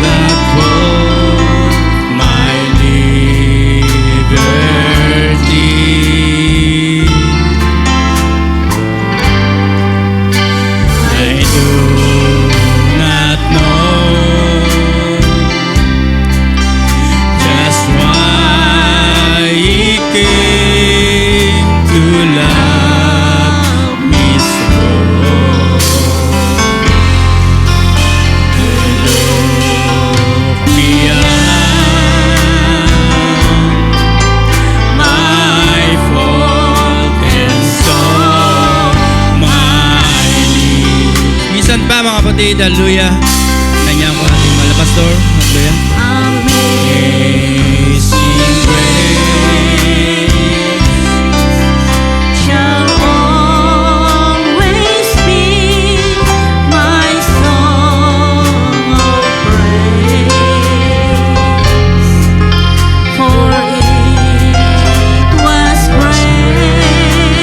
that bought my liberty. I do not know just why He came to love me so. Look beyond my fault and saw my need. Minsan pa mga kapatid, hallelujah. Kanya mo natin mahal na pastor, hallelujah. Amazing grace shall always be my song of praise, for it was grace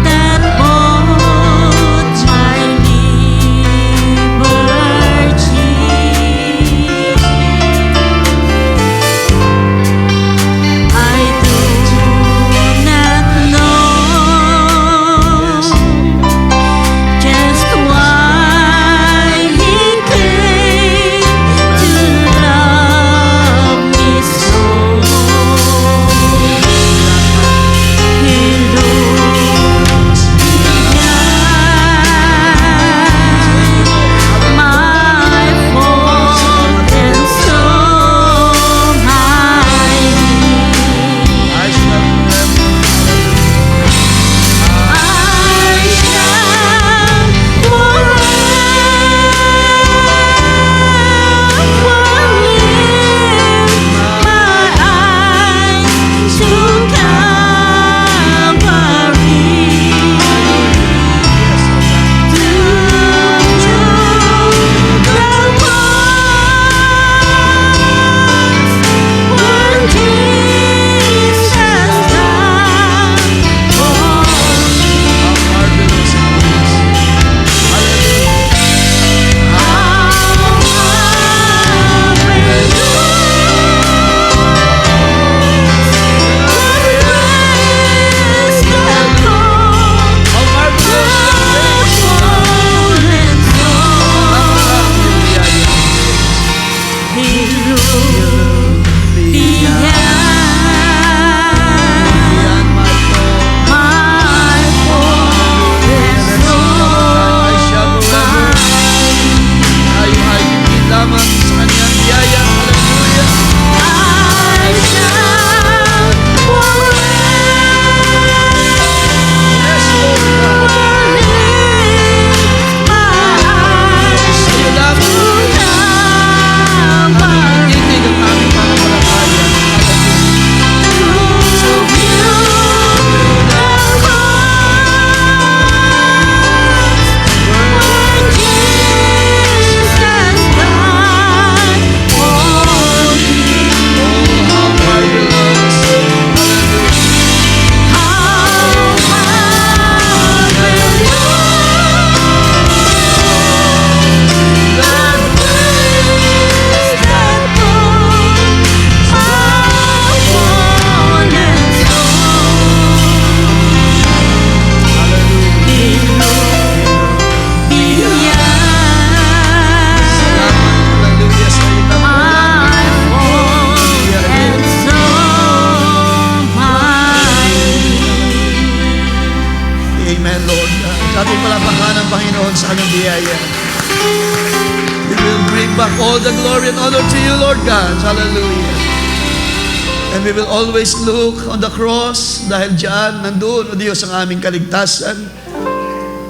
that bought my liberty. I do not know just why He came to love me so. He looks beyond my fault and saw my need. I shall forever lift my eyes to Calvary, to the cross when Jesus died for me. Amen, Lord. Sa ating palakpakan ng Panginoon sa kanyang biyaya. We will bring back all the glory and honor to you, Lord God. Hallelujah. And we will always look on the cross dahil dyan, nandun, O Diyos, ang aming kaligtasan.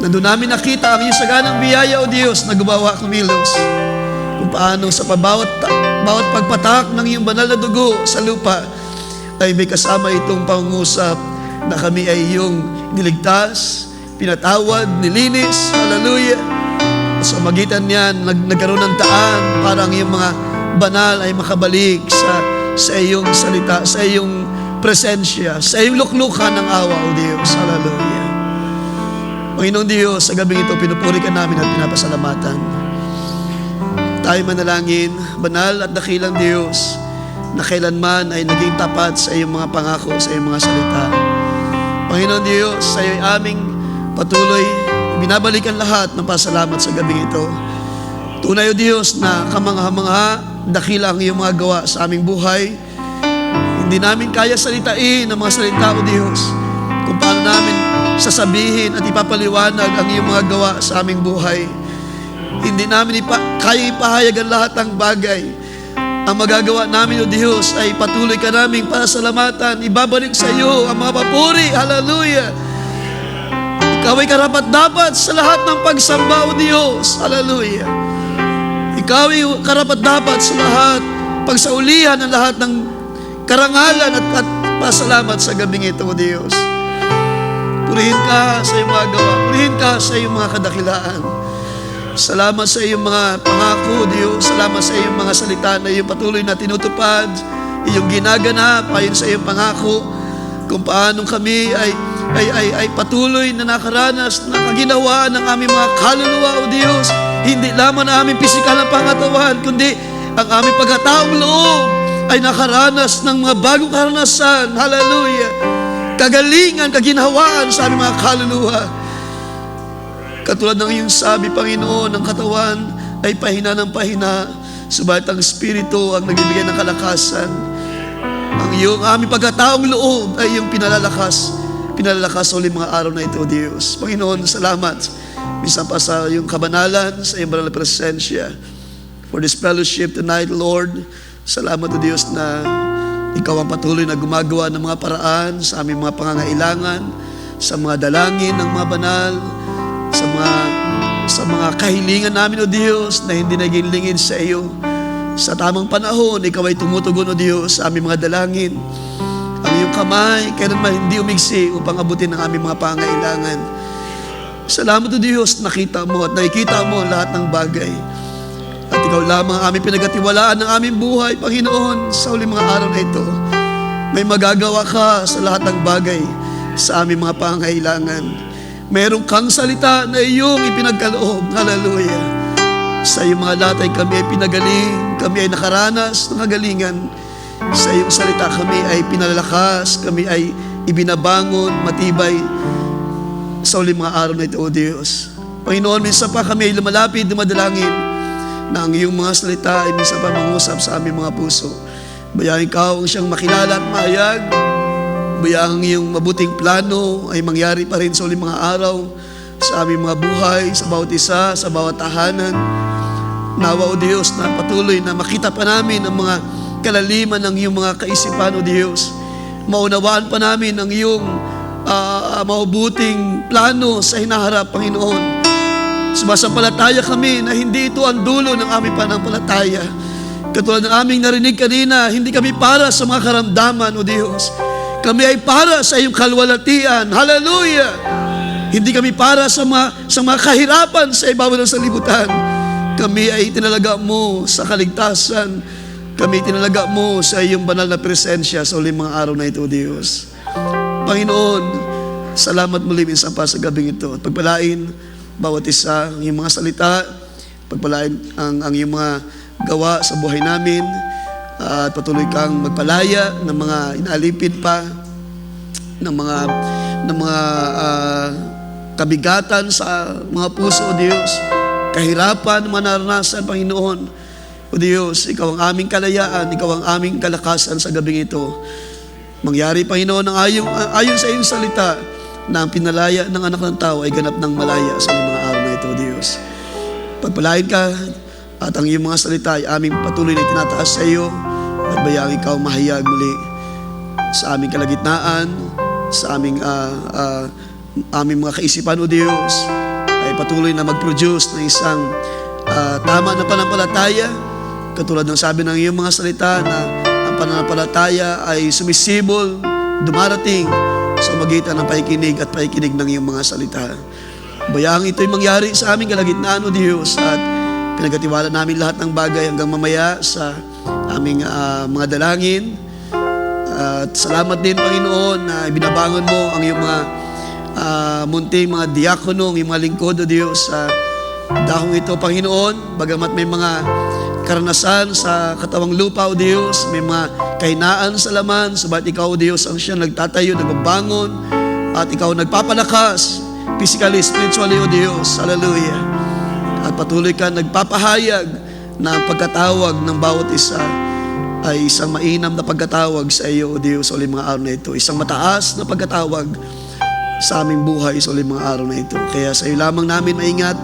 Nandun namin nakita ang iyong saganang biyaya, O Diyos, na gumawa kumilos. Kung paano sa bawat pagpatak ng iyong banal na dugo sa lupa ay may kasama itong pangungusap na kami ay iyong niligtas, pinatawad, nilinis. Hallelujah. Sa magitan niyan, nagkaroon ng daan para ang iyong mga banal ay makabalik sa iyong salita, sa iyong presensya, sa iyong luklukan ng awa, O Diyos. Hallelujah. Panginoong Diyos, sa gabing ito, pinupuri ka namin at pinapasalamatan. Tayo manalangin, banal at dakilang Diyos, na kailanman ay naging tapat sa iyong mga pangako, sa iyong mga salita. Panginoon Diyos, sa iyo aming patuloy, binabalikan lahat ng pasalamat sa gabing ito. Tunay o Diyos na kamangha-mangha, dakila ang iyong mga gawa sa aming buhay. Hindi namin kaya salitain ang mga salita o Diyos kung paano namin sasabihin at ipapaliwanag ang iyong mga gawa sa aming buhay. Hindi namin kaya ipahayag ang lahat ng bagay. Ang magagawa namin o Diyos ay patuloy ka naming pasalamatan. Ibabalik sa iyo ang mga papuri. Hallelujah! Ikaw ay karapat-dapat sa lahat ng pagsamba o Diyos. Hallelujah! Ikaw ay karapat-dapat sa lahat, pagsaulihan ng lahat ng karangalan at pasalamat sa gabing ito o Diyos. Purihin ka sa iyong mga gawa. Purihin ka sa iyong mga kadakilaan. Salamat sa iyong mga pangako, Diyos. Salamat sa iyong mga salita na iyong patuloy na tinutupad, iyong ginaganap ayon sa iyong pangako, kung paano kami ay patuloy na nakaranas ng kaginawa ng aming mga kaluluwa, O Diyos. Hindi lamang na aming pisikal na pangatawan, kundi ang aming pagkataong loob ay nakaranas ng mga bagong karanasan. Hallelujah! Kagalingan, kaginhawaan sa aming mga kaluluwa. Katulad ng iyong sabi, Panginoon, ang katawan ay pahina ng pahina, subalit ang Espiritu ang nagbibigay ng kalakasan. Ang iyong aming pagkataong loob ay iyong pinalalakas ulit mga araw na ito, Diyos. Panginoon, salamat. Minsan pa sa iyong kabanalan, sa iyong banal na presensya. For this fellowship tonight, Lord, salamat, O Diyos, na ikaw ang patuloy na gumagawa ng mga paraan sa aming mga pangangailangan, sa mga dalangin ng mga banal, sa mga kahilingan namin, O Diyos, na hindi naging lingid sa iyo. Sa tamang panahon, ikaw ay tumutugon, O Diyos, sa aming mga dalangin. Ang iyong kamay, kailanman hindi umigsi upang abutin ang aming mga pangangailangan. Salamat, O Diyos, nakita mo at nakikita mo lahat ng bagay. At ikaw lamang ang aming pinagkatiwalaan ng aming buhay, Panginoon, sa uling mga araw na ito. May magagawa ka sa lahat ng bagay sa aming mga pangangailangan. Meron kang salita na iyong ipinagkaloob. Hallelujah. Sa iyong mga latay kami ay pinagaling, kami ay nakaranas ng kagalingan. Sa iyong salita kami ay pinalalakas, kami ay ibinabangon, matibay sa uling mga araw na ito, O Diyos. Panginoon, minsan pa kami ay lumalapit, dumadalangin na ang iyong mga salita ay minsan pa mangusap sa aming mga puso. Bayaan ikaw ang siyang makilala at mahayag. Bayang iyong mabuting plano ay mangyari pa rin sa uling mga araw sa aming mga buhay, sa bawat isa, sa bawat tahanan. Nawa, O Diyos, na patuloy na makita pa namin ang mga kalaliman ng iyong mga kaisipan, O Diyos. Maunawaan pa namin ang iyong mabuting plano sa hinaharap, Panginoon. Sumasampalataya kami na hindi ito ang dulo ng aming panampalataya. Katulad ng aming narinig kanina, hindi kami para sa mga karamdaman, O Diyos. Kami ay para sa iyong kalwalatian. Hallelujah! Hindi kami para sa mga kahirapan sa ibabaw ng sanlibutan. Kami ay tinalaga mo sa kaligtasan. Kami tinalaga mo sa iyong banal na presensya sa uling mga araw na ito, Diyos. Panginoon, salamat muli minsan pa sa gabing ito. At pagpalain bawat isa ang iyong mga salita, pagpalain ang iyong mga gawa sa buhay namin, at patuloy kang magpalaya ng mga inaalipin pa, ng mga kabigatan sa mga puso, O Diyos, kahirapan, manaranasan, Panginoon. O Diyos, ikaw ang aming kalayaan, ikaw ang aming kalakasan sa gabing ito. Mangyari, Panginoon, ang ayon sa iyong salita, na ang pinalaya ng anak ng tao ay ganap ng malaya sa mga araw na ito, O Diyos. Pagpalain ka, at ang iyong mga salita ay aming patuloy na itinataas sa iyo, at bayang ikaw mahayag muli sa aming kalagitnaan, sa aming mga kaisipan, O Diyos, ay patuloy na mag-produce ng isang tama na panampalataya, katulad ng sabi ng iyong mga salita na ang pananampalataya ay sumisibol, dumarating sa magitan ng pakikinig at pakikinig ng iyong mga salita. Bayang ito'y mangyari sa aming kalagitnaan, O Diyos, at pinagkatiwala namin lahat ng bagay hanggang mamaya sa aming mga dalangin. At salamat din, Panginoon, na binabangon mo ang iyong mga munting mga diakono, yung mga lingkod, O Diyos, sa dahong ito, Panginoon, bagamat may mga karanasan sa katawang lupa, O Diyos, may mga kahinaan sa laman, subalit Ikaw, O Diyos, ang siya nagtatayo, nagbabangon, at Ikaw nagpapalakas, physically, spiritually, O Diyos. Hallelujah. At patuloy ka nagpapahayag na ang pagkatawag ng bawat isa ay isang mainam na pagkatawag sa iyo, O Diyos, sa ulit mga araw na ito. Isang mataas na pagkatawag sa aming buhay sa ulit mga araw na ito. Kaya sa iyo lamang namin maingat,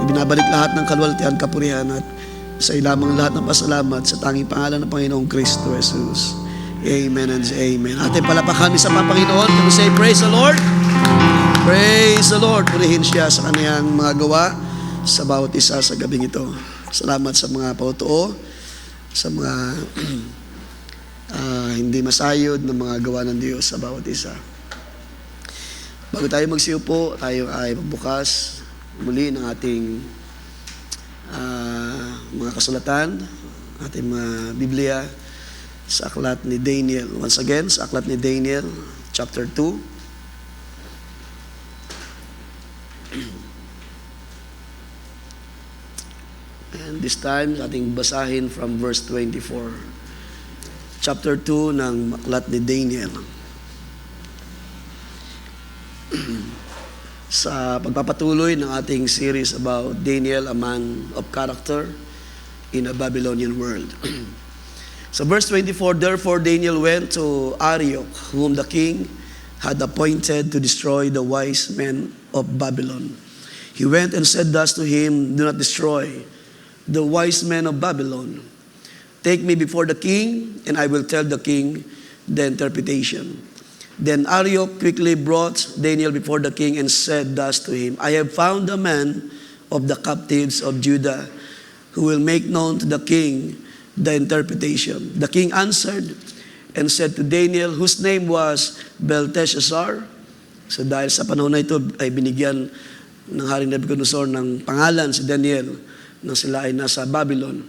binabalik lahat ng kalwaltian, kapurihan, at sa iyo lamang lahat ng pasalamat sa tanging pangalan ng Panginoong Kristo Jesus. Amen and amen. Ating palapakan sa Panginoon. Can we say, praise the Lord? Praise the Lord. Purihin siya sa kaniyang mga gawa sa bawat isa sa gabing ito. Salamat sa mga pautuo, sa mga hindi masayod na mga gawa ng Diyos sa bawat isa. Bago tayo magsiupo, tayo ay magbukas muli ng ating mga kasulatan, ating mga Biblia sa aklat ni Daniel. Once again, sa aklat ni Daniel, chapter 2. And this time, ating basahin from verse 24. Chapter 2 ng aklat ni Daniel. Sa pagpapatuloy ng ating series about Daniel, a man of character in a Babylonian world. So verse 24, therefore Daniel went to Arioch, whom the king had appointed to destroy the wise men of Babylon. He went and said thus to him, do not destroy the wise men of Babylon. Take me before the king, and I will tell the king the interpretation. Then Arioch quickly brought Daniel before the king and said thus to him, I have found a man of the captives of Judah who will make known to the king the interpretation. The king answered and said to Daniel, whose name was Belteshazzar. So dahil sa panahon na ito ay binigyan ng Haring Nebuchadnezzar ng pangalan si Daniel nang sila ay nasa Babylon.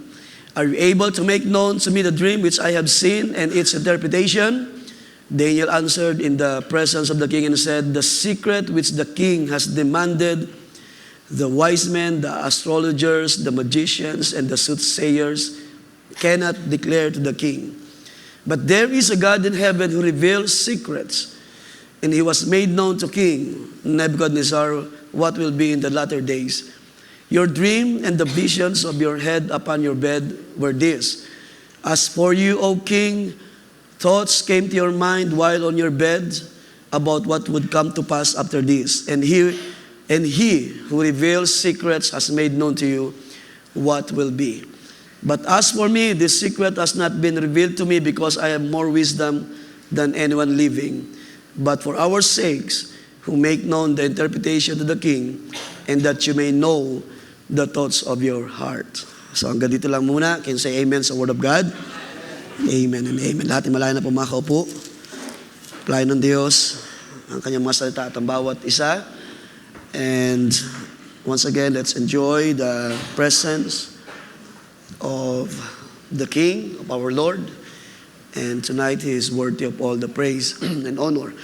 Are you able to make known to me the dream which I have seen and its interpretation? Daniel answered in the presence of the king and said, the secret which the king has demanded, the wise men, the astrologers, the magicians, and the soothsayers cannot declare to the king. But there is a God in heaven who reveals secrets, and he was made known to King Nebuchadnezzar what will be in the latter days. Your dream and the visions of your head upon your bed were this. As for you, O king, thoughts came to your mind while on your bed about what would come to pass after this. And he who reveals secrets has made known to you what will be. But as for me, this secret has not been revealed to me because I have more wisdom than anyone living. But for our sakes, who make known the interpretation to the king, and that you may know the thoughts of your heart. So hanggang dito lang muna. Can you say amen sa word of God? Amen and amen. Lahat yung malaya na pumakaupo. Playan ng Diyos ang kanyang mga salita at ang bawat isa. And once again, let's enjoy the presence of the King, of our Lord. And tonight He is worthy of all the praise and honor.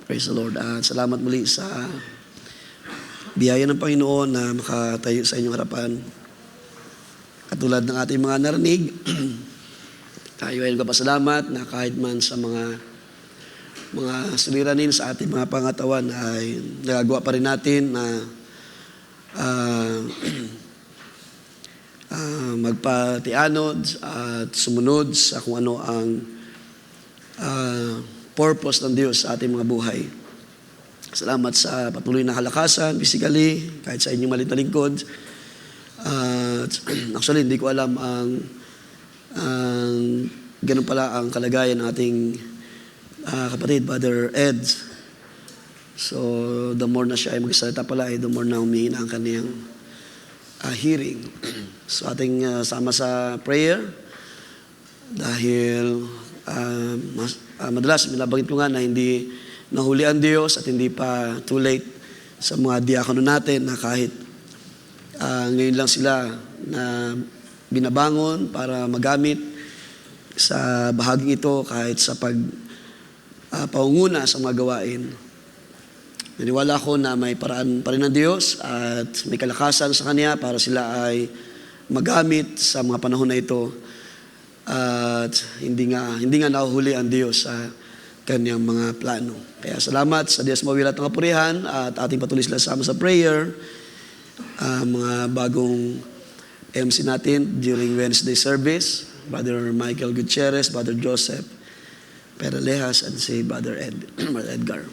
Praise the Lord. Salamat muli sa biyaya ng Panginoon na makatayo sa inyong harapan. Katulad ng ating mga narinig, tayo ay nagpapasalamat na kahit man sa mga suliranin sa ating mga pangatawan ay nagagawa pa rin natin na magpatianod at sumunod sa kung ano ang purpose ng Diyos sa ating mga buhay. Salamat sa patuloy na kalakasan, physically, kahit sa inyong maliit na lingkod. Actually, hindi ko alam ganun pala ang kalagayan ng ating kapatid, Brother Ed. So, the more na siya ay magsalita pala, the more na humihina ang kaniyang hearing. So, ating sama sa prayer dahil madalas minabangit ko nga na hindi nahuli ang Diyos at hindi pa too late sa mga diakono natin na kahit Ngayon lang sila na binabangon para magamit sa bahaging ito kahit sa paunguna sa mga gawain. Naniwala ako na may paraan pa rin ng Diyos at may kalakasan sa Kanya para sila ay magamit sa mga panahon na ito at hindi nga nahuhuli ang Diyos sa Kanyang mga plano. Kaya salamat sa Diyos mawilat ng kapurihan at ating patuloy sila sama sa prayer. Mga bagong MC natin during Wednesday service, Brother Michael Gutierrez, Brother Joseph Peralehas, and si Brother Edgar.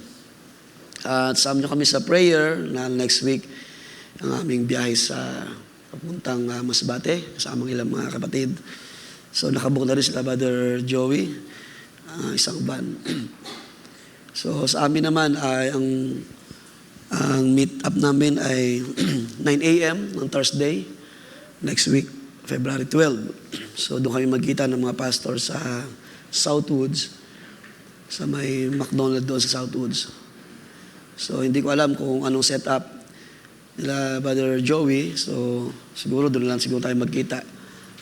At sama nyo kami sa prayer na next week ang aming biyahe sa papuntang Masbate kasama ng ilang mga kapatid. So nakabook na rin sila Brother Joey, isang van. So sa amin naman ay ang meet up namin ay 9 a.m. ng Thursday next week, February 12. So doon kami magkita ng mga pastor sa Southwoods, sa may McDonald's doon sa Southwoods. So hindi ko alam kung anong setup nila Brother Joey. So siguro doon lang tayo magkita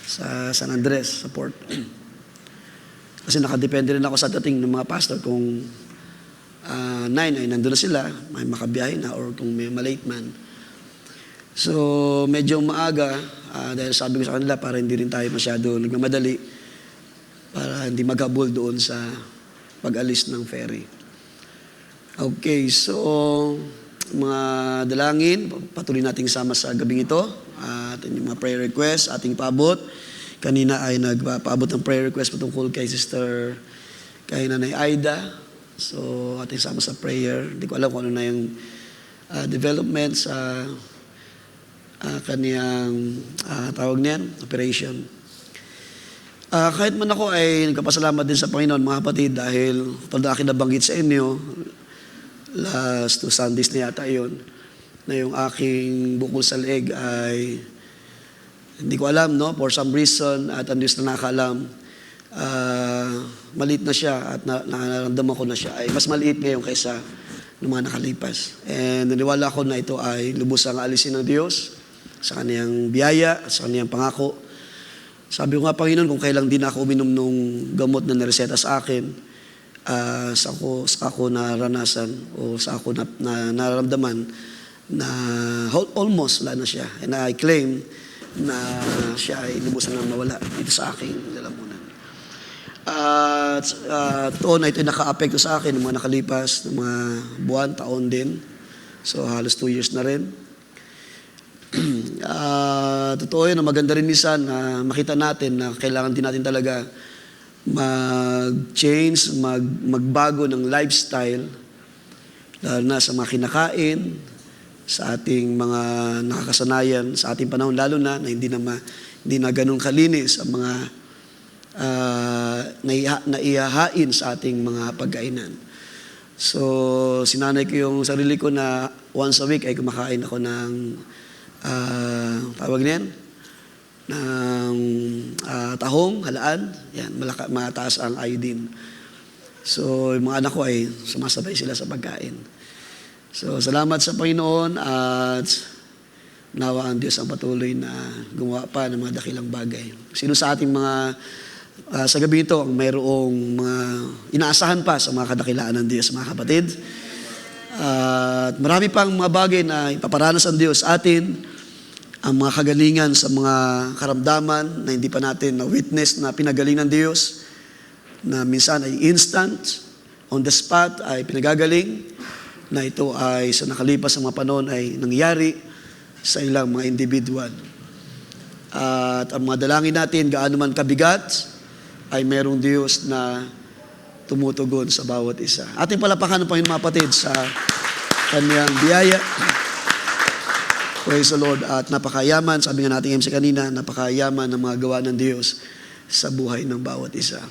sa San Andres, sa port. Kasi nakadepende rin ako sa dating ng mga pastor kung 9 ay nandun na sila, may makabiyahe na or kung may malate man. So medyo maaga dahil sabi ko sa kanila para hindi rin tayo masyado nagmamadali para hindi maghabol doon sa pag-alis ng ferry. Okay, so mga dalangin, patuloy nating sama sa gabing ito. Ating mga prayer request, ating paabot. Kanina ay nagpaabot ng prayer request patungkol kay kay Nanay Aida. So ating sama sa prayer. Hindi ko alam kung ano na yung development sa kaniyang tawag niyan, operation. Kahit man ako ay nagpapasalamat din sa Panginoon, mga kapatid, dahil tulad akin nabanggit sa inyo, last 2 Sundays na yata yun, na yung aking bukol sa leeg ay hindi ko alam, no? For some reason, at ang Diyos na nakaalam, maliit na siya at nararamdaman ko na siya ay mas maliit ngayon kaysa ng mga nakalipas. And naniwala ko na ito ay lubos ang alisin ng Diyos sa kaniyang biyaya at sa kaniyang pangako. Sabi ko nga, Panginoon, kung kailang din ako uminom nung gamot na nareseta sa akin, sa ako naranasan o sa ako na nararamdaman na almost wala na siya. And I claim na siya ay lubos na mawala dito sa aking lalamunan. Totoo na ito ay naka-apekto sa akin ng mga nakalipas, ng mga buwan, taon din. So halos 2 years na rin. Totoo yun na maganda rin minsan na makita natin na kailangan din natin talaga mag-change, magbago ng lifestyle, lalo na sa mga kinakain, sa ating mga nakakasanayan, sa ating panahon, lalo na hindi na ganun kalinis ang mga naihahain sa ating mga pagkainan. So, sinanay ko yung sarili ko na once a week ay kumakain ako ng tawag niyan, ng tahong, halaan. Yan, mataas ang iodine. So, yung mga anak ko ay sumasabay sila sa pagkain. So, salamat sa Panginoon at nawa ang Diyos ang patuloy na gumawa pa ng mga dakilang bagay. Sino sa ating mga sa gabi ito ang mayroong mga inaasahan pa sa mga kadakilaan ng Diyos, mga kapatid. At marami pang mga bagay na ipaparanas ang Diyos atin, ang mga kagalingan sa mga karamdaman na hindi pa natin na-witness na pinagaling ng Diyos, na minsan ay instant, on the spot ay pinagagaling, na ito ay sa nakalipas ng mga panahon ay nangyari sa ilang mga individual. At ang mga dalangin natin, gaano man kabigat, ay merong Diyos na tumutugon sa bawat isa. Ating palapakan ng Panginoon, mga kapatid, sa Kanyang biyaya. Praise the Lord. At napakayaman, sabi nga natin MC kanina, napakayaman ng mga gawa ng Diyos sa buhay ng bawat isa.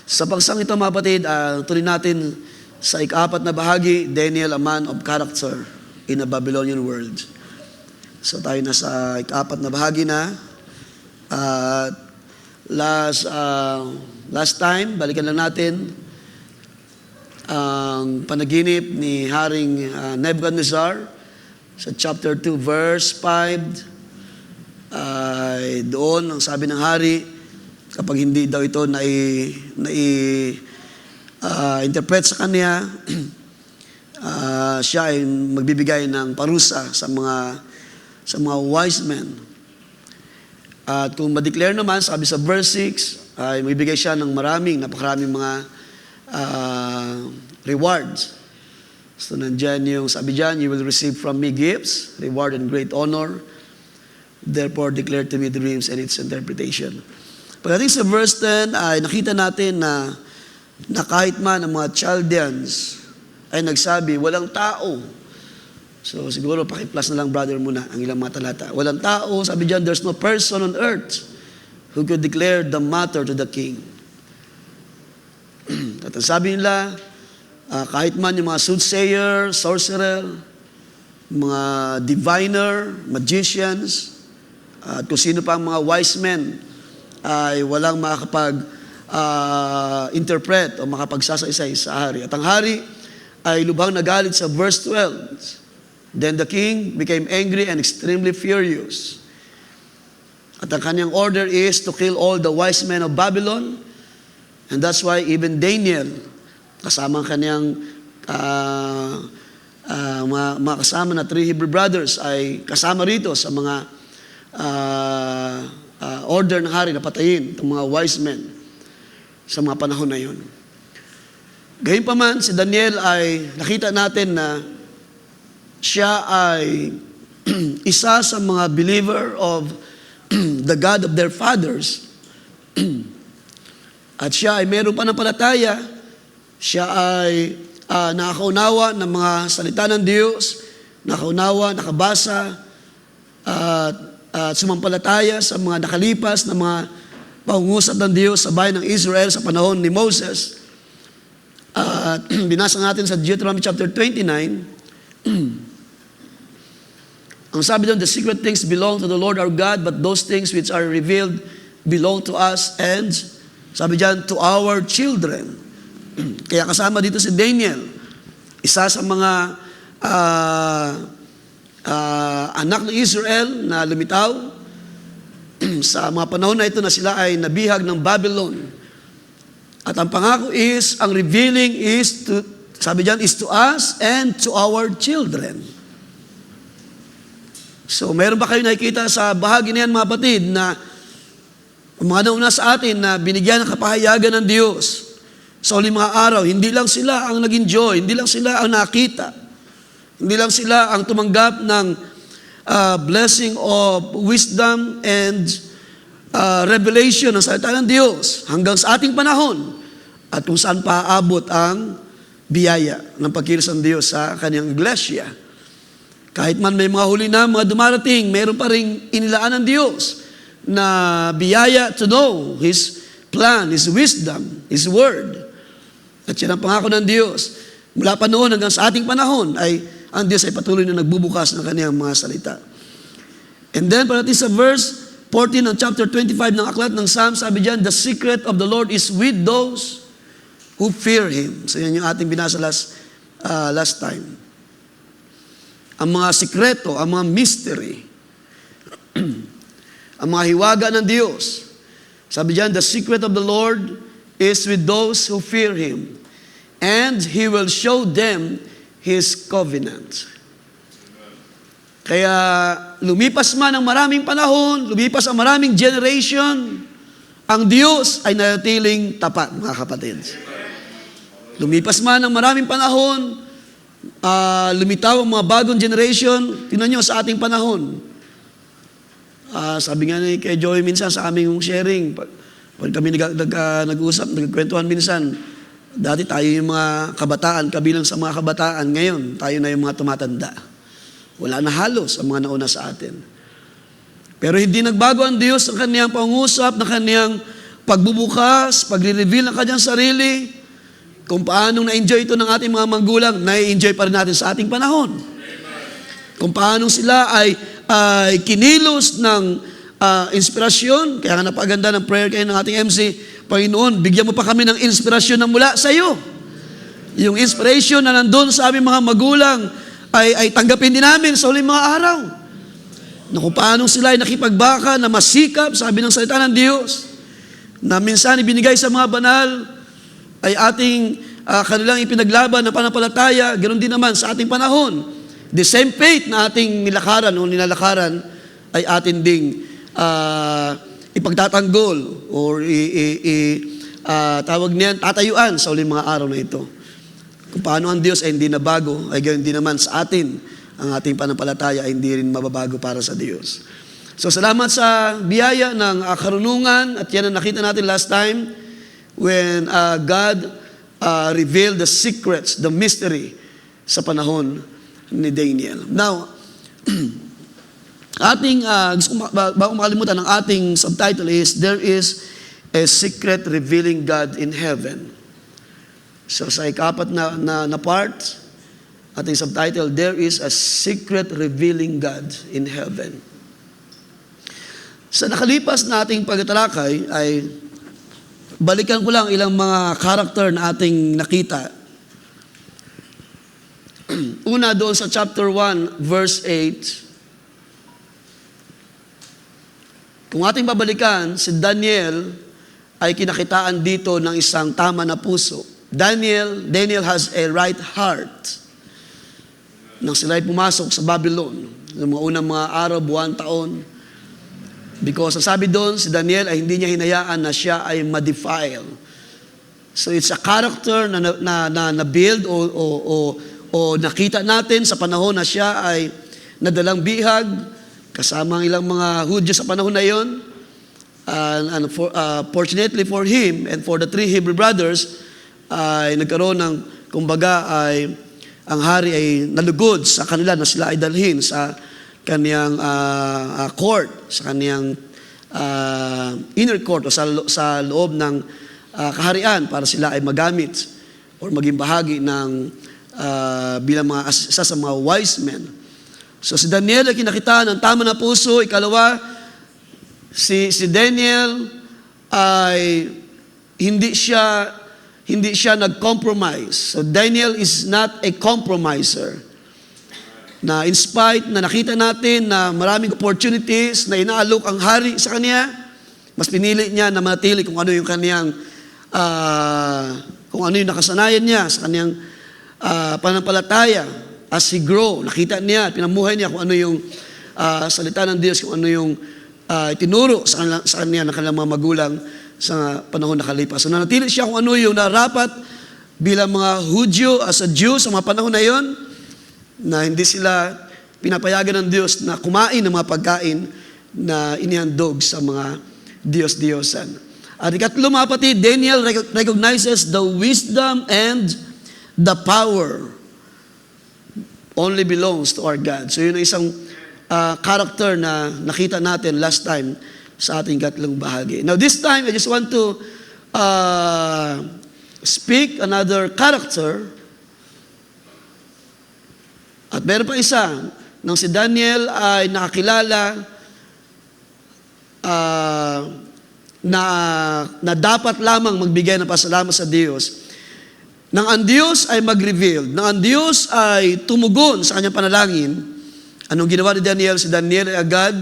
Sa pagsang ito, mga kapatid, tuloy natin sa ika-4 na bahagi, Daniel, a man of character in a Babylonian world. So tayo na sa ika-4 na bahagi na. Last time, balikan lang natin ang panaginip ni Haring Nebuchadnezzar sa chapter 2, verse 5, ay doon, ang sabi ng hari, kapag hindi daw ito interpret sa kanya, siya ay magbibigay ng parusa sa mga wise men. At kung ma-declare naman, sabi sa verse 6, ay magbibigay siya ng napakaraming mga rewards. So nandyan yung sabi dyan, you will receive from me gifts, reward and great honor. Therefore declare to me dreams and its interpretation. Pagdating sa verse 10 ay nakita natin na kahit man ang mga Chaldeans ay nagsabi, walang tao. So siguro paki-plus na lang brother muna ang ilang mga talata. Walang tao, sabi dyan, there's no person on earth who could declare the matter to the king. At ang sabi nila, kahit man yung mga soothsayer, sorcerer, mga diviner, magicians, at kung sino pa ang mga wise men, ay walang makakapag-interpret o makapagsasaysay sa hari. At ang hari ay lubhang nagalit sa verse 12. Then the king became angry and extremely furious. At ang kanyang order is to kill all the wise men of Babylon. And that's why even Daniel, kasama ang kanyang mga kasama na 3 Hebrew brothers ay kasama rito sa mga order ng hari na patayin itong mga wise men sa mga panahon na yun. Gayunpaman, si Daniel ay nakita natin na siya ay isa sa mga believer of the God of their fathers. At siya ay mayroong pananampalataya. Siya ay nakaunawa ng mga salita ng Diyos, nakaunawa, nakabasa, at sumampalataya sa mga nakalipas na mga pangungusap ng Diyos sa bayan ng Israel sa panahon ni Moses. At binasa natin sa Deuteronomy chapter 29, ang sabi doon, the secret things belong to the Lord our God, but those things which are revealed belong to us and, sabi dyan, to our children. Kaya kasama dito si Daniel, isa sa mga anak ng Israel na lumitaw sa mga panahon na ito na sila ay nabihag ng Babylon. At ang pangako is, ang revealing is, sabi dyan, is to us and to our children. So, mayroon ba kayo nakikita sa bahagi na yan, mga kapatid, na mga nauna sa atin na binigyan ng kapahayagan ng Diyos sa uling mga araw, hindi lang sila ang nag-enjoy, hindi lang sila ang nakita, hindi lang sila ang tumanggap ng blessing of wisdom and revelation ng salita ng Diyos hanggang sa ating panahon at kung saan paabot ang biyaya ng pagkilos ng Diyos sa kanyang iglesia. Kahit man may mga huli na mga dumarating, mayroon pa rin inilaan ng Diyos na biyaya to know His plan, His wisdom, His word. At yan ang pangako ng Diyos. Mula pa noon hanggang sa ating panahon ay ang Diyos ay patuloy na nagbubukas ng kanyang mga salita. And then, parating sa verse 14 ng chapter 25 ng aklat ng Psalm, sabi dyan, the secret of the Lord is with those who fear Him. So yan yung ating binasa last time. Ang mga sikreto, ang mga mystery, ang mga hiwaga ng Diyos. Sabi dyan, the secret of the Lord is with those who fear Him, and He will show them His covenant. Kaya lumipas man ang maraming panahon, lumipas ang maraming generation, ang Diyos ay nanatiling tapat, mga kapatid. Lumipas man ang maraming panahon, lumitaw ang mga bagong generation, tingnan nyo sa ating panahon. Sabi nga ni kay Joey minsan sa aming sharing, pag kami nag-usap, nagkwentuhan minsan, dati tayo yung mga kabataan, kabilang sa mga kabataan, ngayon tayo na yung mga tumatanda. Wala na halos ang mga nauna sa atin. Pero hindi nagbago ang Diyos ng kaniyang pangusap, ng kaniyang pagbubukas, pagre-reveal ng kanyang sarili. Kung paanong na-enjoy ito ng ating mga magulang, na-enjoy pa rin natin sa ating panahon. Kung paanong sila ay kinilos ng inspirasyon, kaya nga napaganda ng prayer kayo ng ating MC, Panginoon, bigyan mo pa kami ng inspirasyon na mula sa iyo. Yung inspiration na nandun sa aming mga magulang ay tanggapin din namin sa huling mga araw. Na kung paano sila ay nakipagbaka na masikap, sabi ng salita ng Diyos, na minsan ibinigay sa mga banal, ay ating kanilang ipinaglaban na pananampalataya, ganoon din naman sa ating panahon. The same faith na ating nilakaran o nilalakaran ay atin ding ipagtatanggol or tawag niyan, tatayuan sa uling mga araw na ito. Kung paano ang Diyos ay hindi na bago, ay ganoon din naman sa atin, ang ating pananampalataya ay hindi rin mababago para sa Diyos. So salamat sa biyaya ng karunungan, at yan ang nakita natin last time when God revealed the secrets, the mystery sa panahon ni Daniel. Now, gusto ko bago makalimutan, ang ating subtitle is, There is a Secret Revealing God in Heaven. So sa ikapat na part, ating subtitle, There is a Secret Revealing God in Heaven. Sa nakalipas na ating pagtatalakay ay balikan ko lang ilang mga karakter na ating nakita. Una doon sa chapter 1, verse 8. Kung ating babalikan, si Daniel ay kinakitaan dito ng isang tama na puso. Daniel has a right heart. Nang sila ay pumasok sa Babylon, ng mga unang mga araw, buwan, taon, because ang sabi doon, si Daniel ay hindi niya hinayaan na siya ay ma-defile. So it's a character na build o nakita natin sa panahon na siya ay nadalang bihag, kasama ang ilang mga Hudyo sa panahon na yon. Fortunately for him and for the 3 Hebrew brothers, ay nagkaroon ng, kumbaga, ay ang hari ay nalugod sa kanila na sila ay dalhin sa kaniyang court, sa kaniyang inner court o sa loob ng kaharian para sila ay magamit or maging bahagi ng bilang isa sa mga wise men. So si Daniel ay kinakita ng tama na puso. Ikalawa, si Daniel ay hindi siya nag-compromise. So Daniel is not a compromiser. Na in spite na nakita natin na maraming opportunities na inaalok ang hari sa kanya, mas pinili niya na manatili kung ano yung kaniyang kung ano yung nakasanayan niya sa kaniyang pananampalataya. As he grow, nakita niya, pinamuhay niya kung ano yung salita ng Diyos, kung ano yung itinuro sa kanya ng kanilang mga magulang sa panahon nakalipas. So nanatili siya kung ano yung narapat bilang mga Hudyo as a Jew sa mga panahon na yon, na hindi sila pinapayagan ng Diyos na kumain ng mga pagkain na inihandog sa mga Diyos-Diyosan. At ikatlo, mga kapatid, Daniel recognizes the wisdom and the power only belongs to our God. So yun ang isang character na nakita natin last time sa ating katlong bahagi. Now this time, I just want to speak another character. At meron pa isa, nang si Daniel ay nakakilala na dapat lamang magbigay ng pasalamat sa Diyos. Nang ang Diyos ay mag-reveal, nang ang Diyos ay tumugon sa kanyang panalangin, anong ginawa ni Daniel? Si Daniel ay agad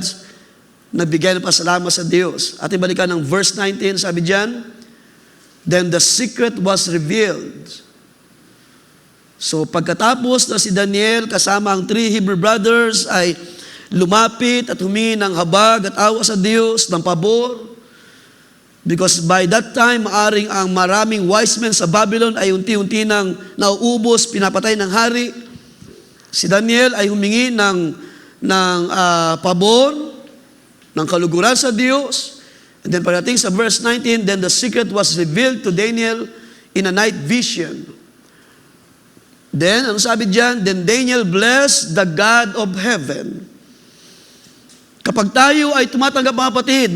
nagbigay ng pasalamat sa Diyos. Ating balikan ng verse 19, sabi diyan, Then the secret was revealed. So pagkatapos na si Daniel kasama ang 3 Hebrew brothers ay lumapit at humingi ng habag at awa sa Diyos ng pabor, because by that time maaring ang maraming wise men sa Babylon ay unti-unti nang nauubos, pinapatay ng hari. Si Daniel ay humingi ng pabor, ng kaluguran sa Diyos. And then pagdating sa verse 19, then the secret was revealed to Daniel in a night vision. Then, ano sabi diyan? Then Daniel blessed the God of heaven. Kapag tayo ay tumatanggap, mga kapatid,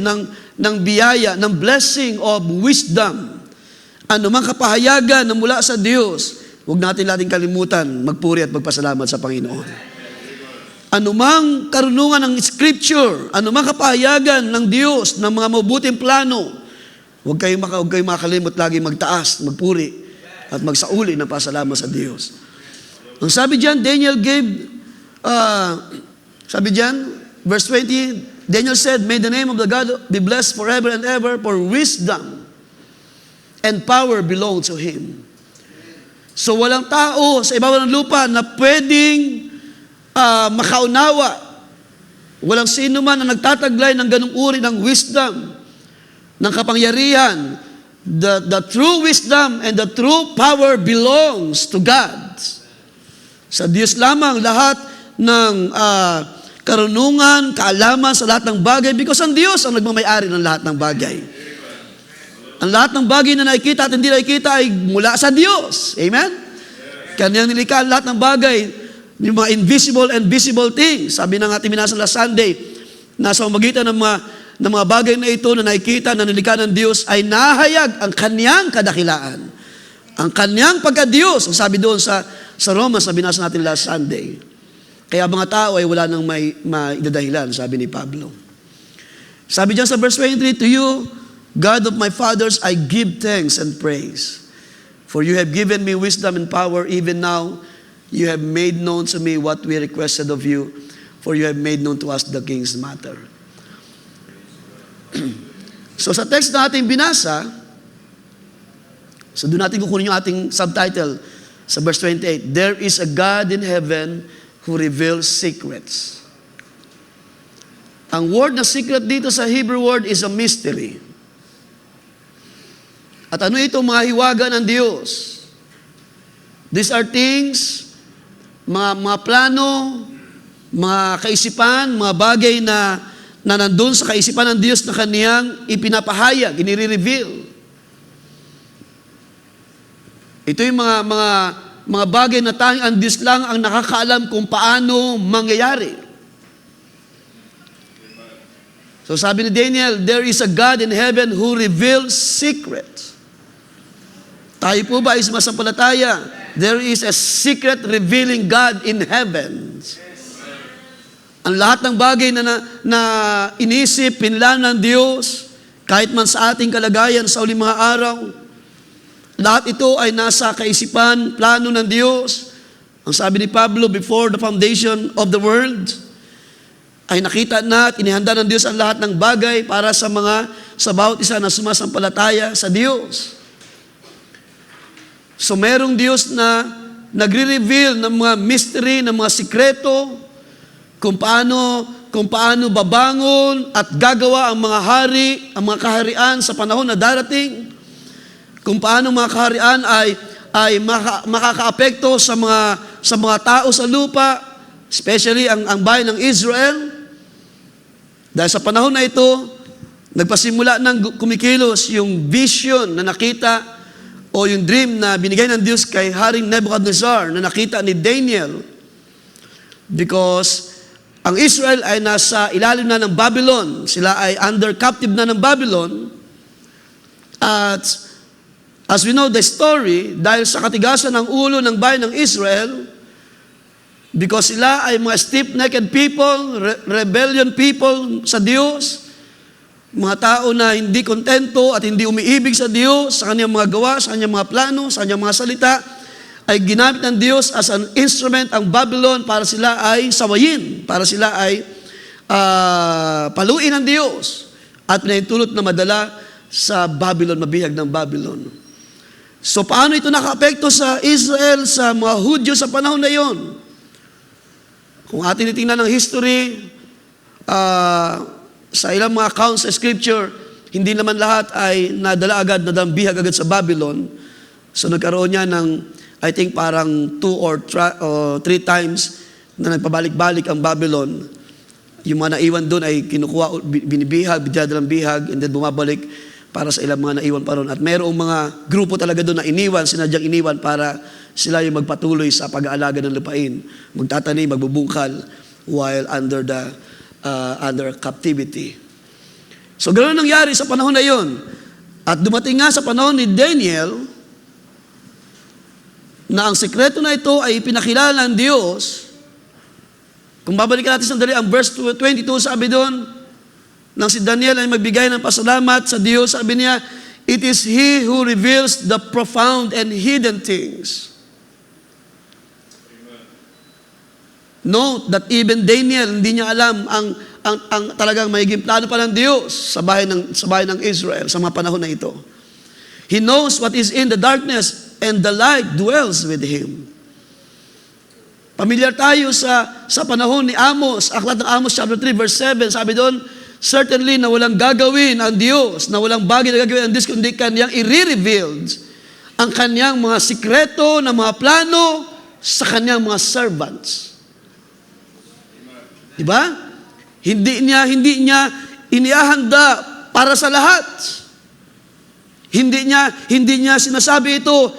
ng biyaya, ng blessing of wisdom, anumang kapahayagan na mula sa Diyos, huwag natin kalimutan magpuri at magpasalamat sa Panginoon. Anumang karunungan ng Scripture, anumang kapahayagan ng Diyos, ng mga mabuting plano, huwag kayong makalimot lagi magtaas, magpuri, at magsauli ng pasalamat sa Diyos. Ang sabi diyan, Daniel gave, sabi diyan, verse 20, Daniel said, "May the name of the God be blessed forever and ever, for wisdom and power belong to Him." So walang tao sa ibabaw ng lupa na pwedeng makaunawa. Walang sino man na nagtataglay ng ganung uri ng wisdom, ng kapangyarihan. The true wisdom and the true power belongs to God. Sa Diyos lamang lahat ng karunungan, kaalaman sa lahat ng bagay, because ang Diyos ang nagmamayari ng lahat ng bagay. Ang lahat ng bagay na nakikita at hindi nakikita ay mula sa Diyos. Amen? Kanyang nilikha ang lahat ng bagay, yung mga invisible and visible things. Sabi ng ating minasa last Sunday, nasa pamamagitan ng mga bagay na ito na nakikita na nilikha ng Diyos ay nahayag ang kanyang kadakilaan. Ang kanyang pagka-Diyos, ang sabi doon sa Romans na binasa natin last Sunday. Kaya mga tao ay wala nang may idadahilan, sabi ni Pablo. Sabi diyan sa verse 23, "To you, God of my fathers, I give thanks and praise. For you have given me wisdom and power, even now you have made known to me what we requested of you, for you have made known to us the king's matter." So sa text na ating binasa, so doon natin kukunin yung ating subtitle sa verse 28, "There is a God in heaven who reveals secrets." Ang word na secret dito sa Hebrew word is a mystery. At ano ito? Mga hiwaga ng Diyos. These are things, mga plano, mga kaisipan, mga bagay na nandun sa kaisipan ng Diyos na kaniyang ipinapahayag, inire-reveal. Ito yung mga bagay na tanging ang Diyos lang ang nakakaalam kung paano mangyayari. So sabi ni Daniel, "There is a God in heaven who reveals secrets." Tayo po ba ay sumasampalataya? There is a secret revealing God in heaven. Ang lahat ng bagay na inisip, pinlan ng Diyos, kahit man sa ating kalagayan sa uling mga araw, lahat ito ay nasa kaisipan, plano ng Diyos. Ang sabi ni Pablo, before the foundation of the world, ay nakita na at inihanda ng Diyos ang lahat ng bagay para sa bawat isa na sumasampalataya sa Diyos. So merong Diyos na nagre-reveal ng mga mystery, ng mga sikreto, kung paano babangon at gagawa ang mga hari, ang mga kaharian sa panahon na darating, kung paano mga kaharian ay makakaapekto sa mga tao sa lupa, especially ang bayan ng Israel. Dahil sa panahon na ito, nagpasimula ng kumikilos yung vision na nakita o yung dream na binigay ng Diyos kay Haring Nebuchadnezzar na nakita ni Daniel. Because ang Israel ay nasa ilalim na ng Babylon. Sila ay under captive na ng Babylon. At as we know the story, dahil sa katigasan ng ulo ng bayan ng Israel, because sila ay mga stiff-necked people, rebellion people sa Diyos, mga tao na hindi kontento at hindi umiibig sa Diyos, sa kanyang mga gawa, sa kanyang mga plano, sa kanyang mga salita, ay ginamit ng Diyos as an instrument ang Babylon para sila ay sawayin, para sila ay paluin ng Diyos at pinahintulot na madala sa Babylon, mabihag ng Babylon. So paano ito nakaapekto sa Israel, sa mga Hudyo sa panahon na yon? Kung atin titingnan ng history, sa ilang mga accounts sa Scripture, hindi naman lahat ay nadala agad, nadambihag agad sa Babylon. So nagkaroon niya ng, I think parang 2 or 3 times na nagpabalik-balik ang Babylon. Yung mga naiwan doon ay kinukuha, binibihag, binadalang bihag, and then bumabalik para sa ilang mga naiwan pa ron. At mayroong mga grupo talaga doon na iniwan, sinadyang iniwan para sila yung magpatuloy sa pag-aalaga ng lupain, magtatanim, magbubungkal while under captivity. So ganoon nangyari sa panahon na yon. At dumating nga sa panahon ni Daniel na ang sekreto na ito ay pinakilala ng Diyos. Kung babalikan natin sandali ang verse 22, sabi doon, nang si Daniel ay magbigay ng pasalamat sa Diyos, sabi niya, "It is He who reveals the profound and hidden things." Note that even Daniel, hindi niya alam ang talagang magiging plano pa ng Diyos sa bayan ng Israel sa mga panahon na ito. He knows what is in the darkness and the light dwells with him. Pamilyar tayo sa panahon ni Amos, aklat ng Amos chapter 3 verse 7, sabi doon, certainly na walang gagawin ang Diyos, na walang bagay na gagawin ang Diyos, kundi kanyang i-revealed ang kanyang mga sikreto na mga plano sa kanyang mga servants. Diba? Hindi niya inihahanda para sa lahat. Hindi niya sinasabi ito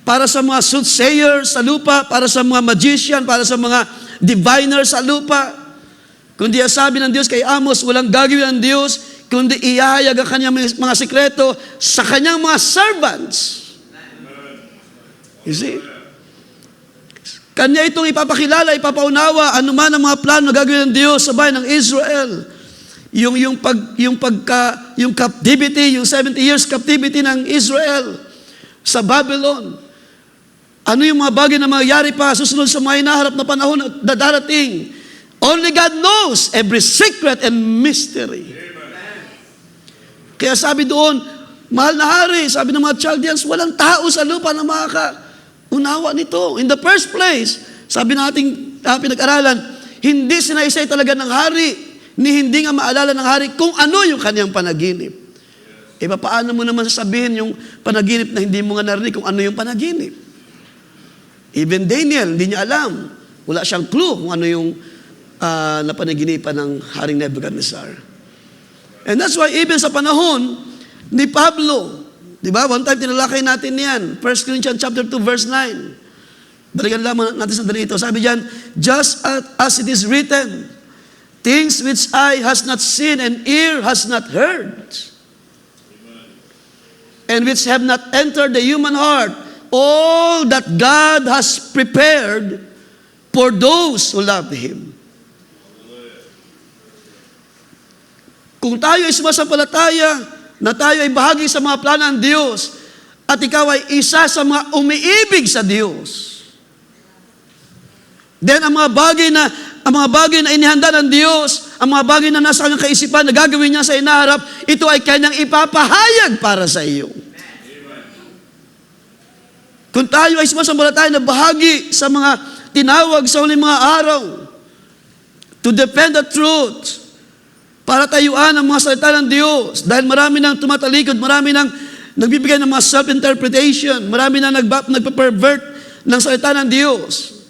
para sa mga soothsayers sa lupa, para sa mga magician, para sa mga diviners sa lupa. Kundi sabi ng Diyos kay Amos, walang gagawin ang Diyos, kundi ihahayag ang kanyang mga sikreto sa kanyang mga servants. You see? Kanya itong ipapakilala, ipapaunawa, anuman ang mga plano na gagawin ng Diyos sa bayan ng Israel. Yung captivity, yung 70 years captivity ng Israel sa Babylon. Ano yung mga bagay na mangyayari pa susunod sa mga hinaharap na panahon na darating? Only God knows every secret and mystery. Kaya sabi doon, mahal na hari, sabi ng mga Chaldeans, walang tao sa lupa na makakaunawa nito. In the first place, sabi ng ating pinag-aralan, hindi sinaysay talaga ng hari, ni hindi nga maalala ng hari kung ano yung kanyang panaginip. E paano mo naman sasabihin yung panaginip na hindi mo nga narinig kung ano yung panaginip? Even Daniel, hindi niya alam. Wala siyang clue kung ano yung napanaginipan ng Haring Nebuchadnezzar. And that's why even sa panahon ni Pablo, di ba? One time tinalakay natin yan. 1 Corinthians chapter 2 verse 9. Balikan lamang natin sa dito. Sabi diyan, just as it is written, things which eye has not seen and ear has not heard, and which have not entered the human heart, all that God has prepared for those who love Him. Kung tayo ay sumasampalataya, na tayo ay bahagi sa mga plano ng Diyos, at ikaw ay isa sa mga umiibig sa Diyos, then ang mga bagay na inihanda ng Diyos, ang mga bagay na nasa kanyang kaisipan na gagawin niya sa inaharap, ito ay kanyang ipapahayag para sa iyo. Kung tayo ay sumasampalataya na bahagi sa mga tinawag sa huling mga araw, to defend the truth, para tayuan ang mga salita ng Diyos, dahil marami nang tumatalikod, marami nang nagbibigay ng mga self-interpretation, marami nang nagpa-pervert ng salita ng Diyos.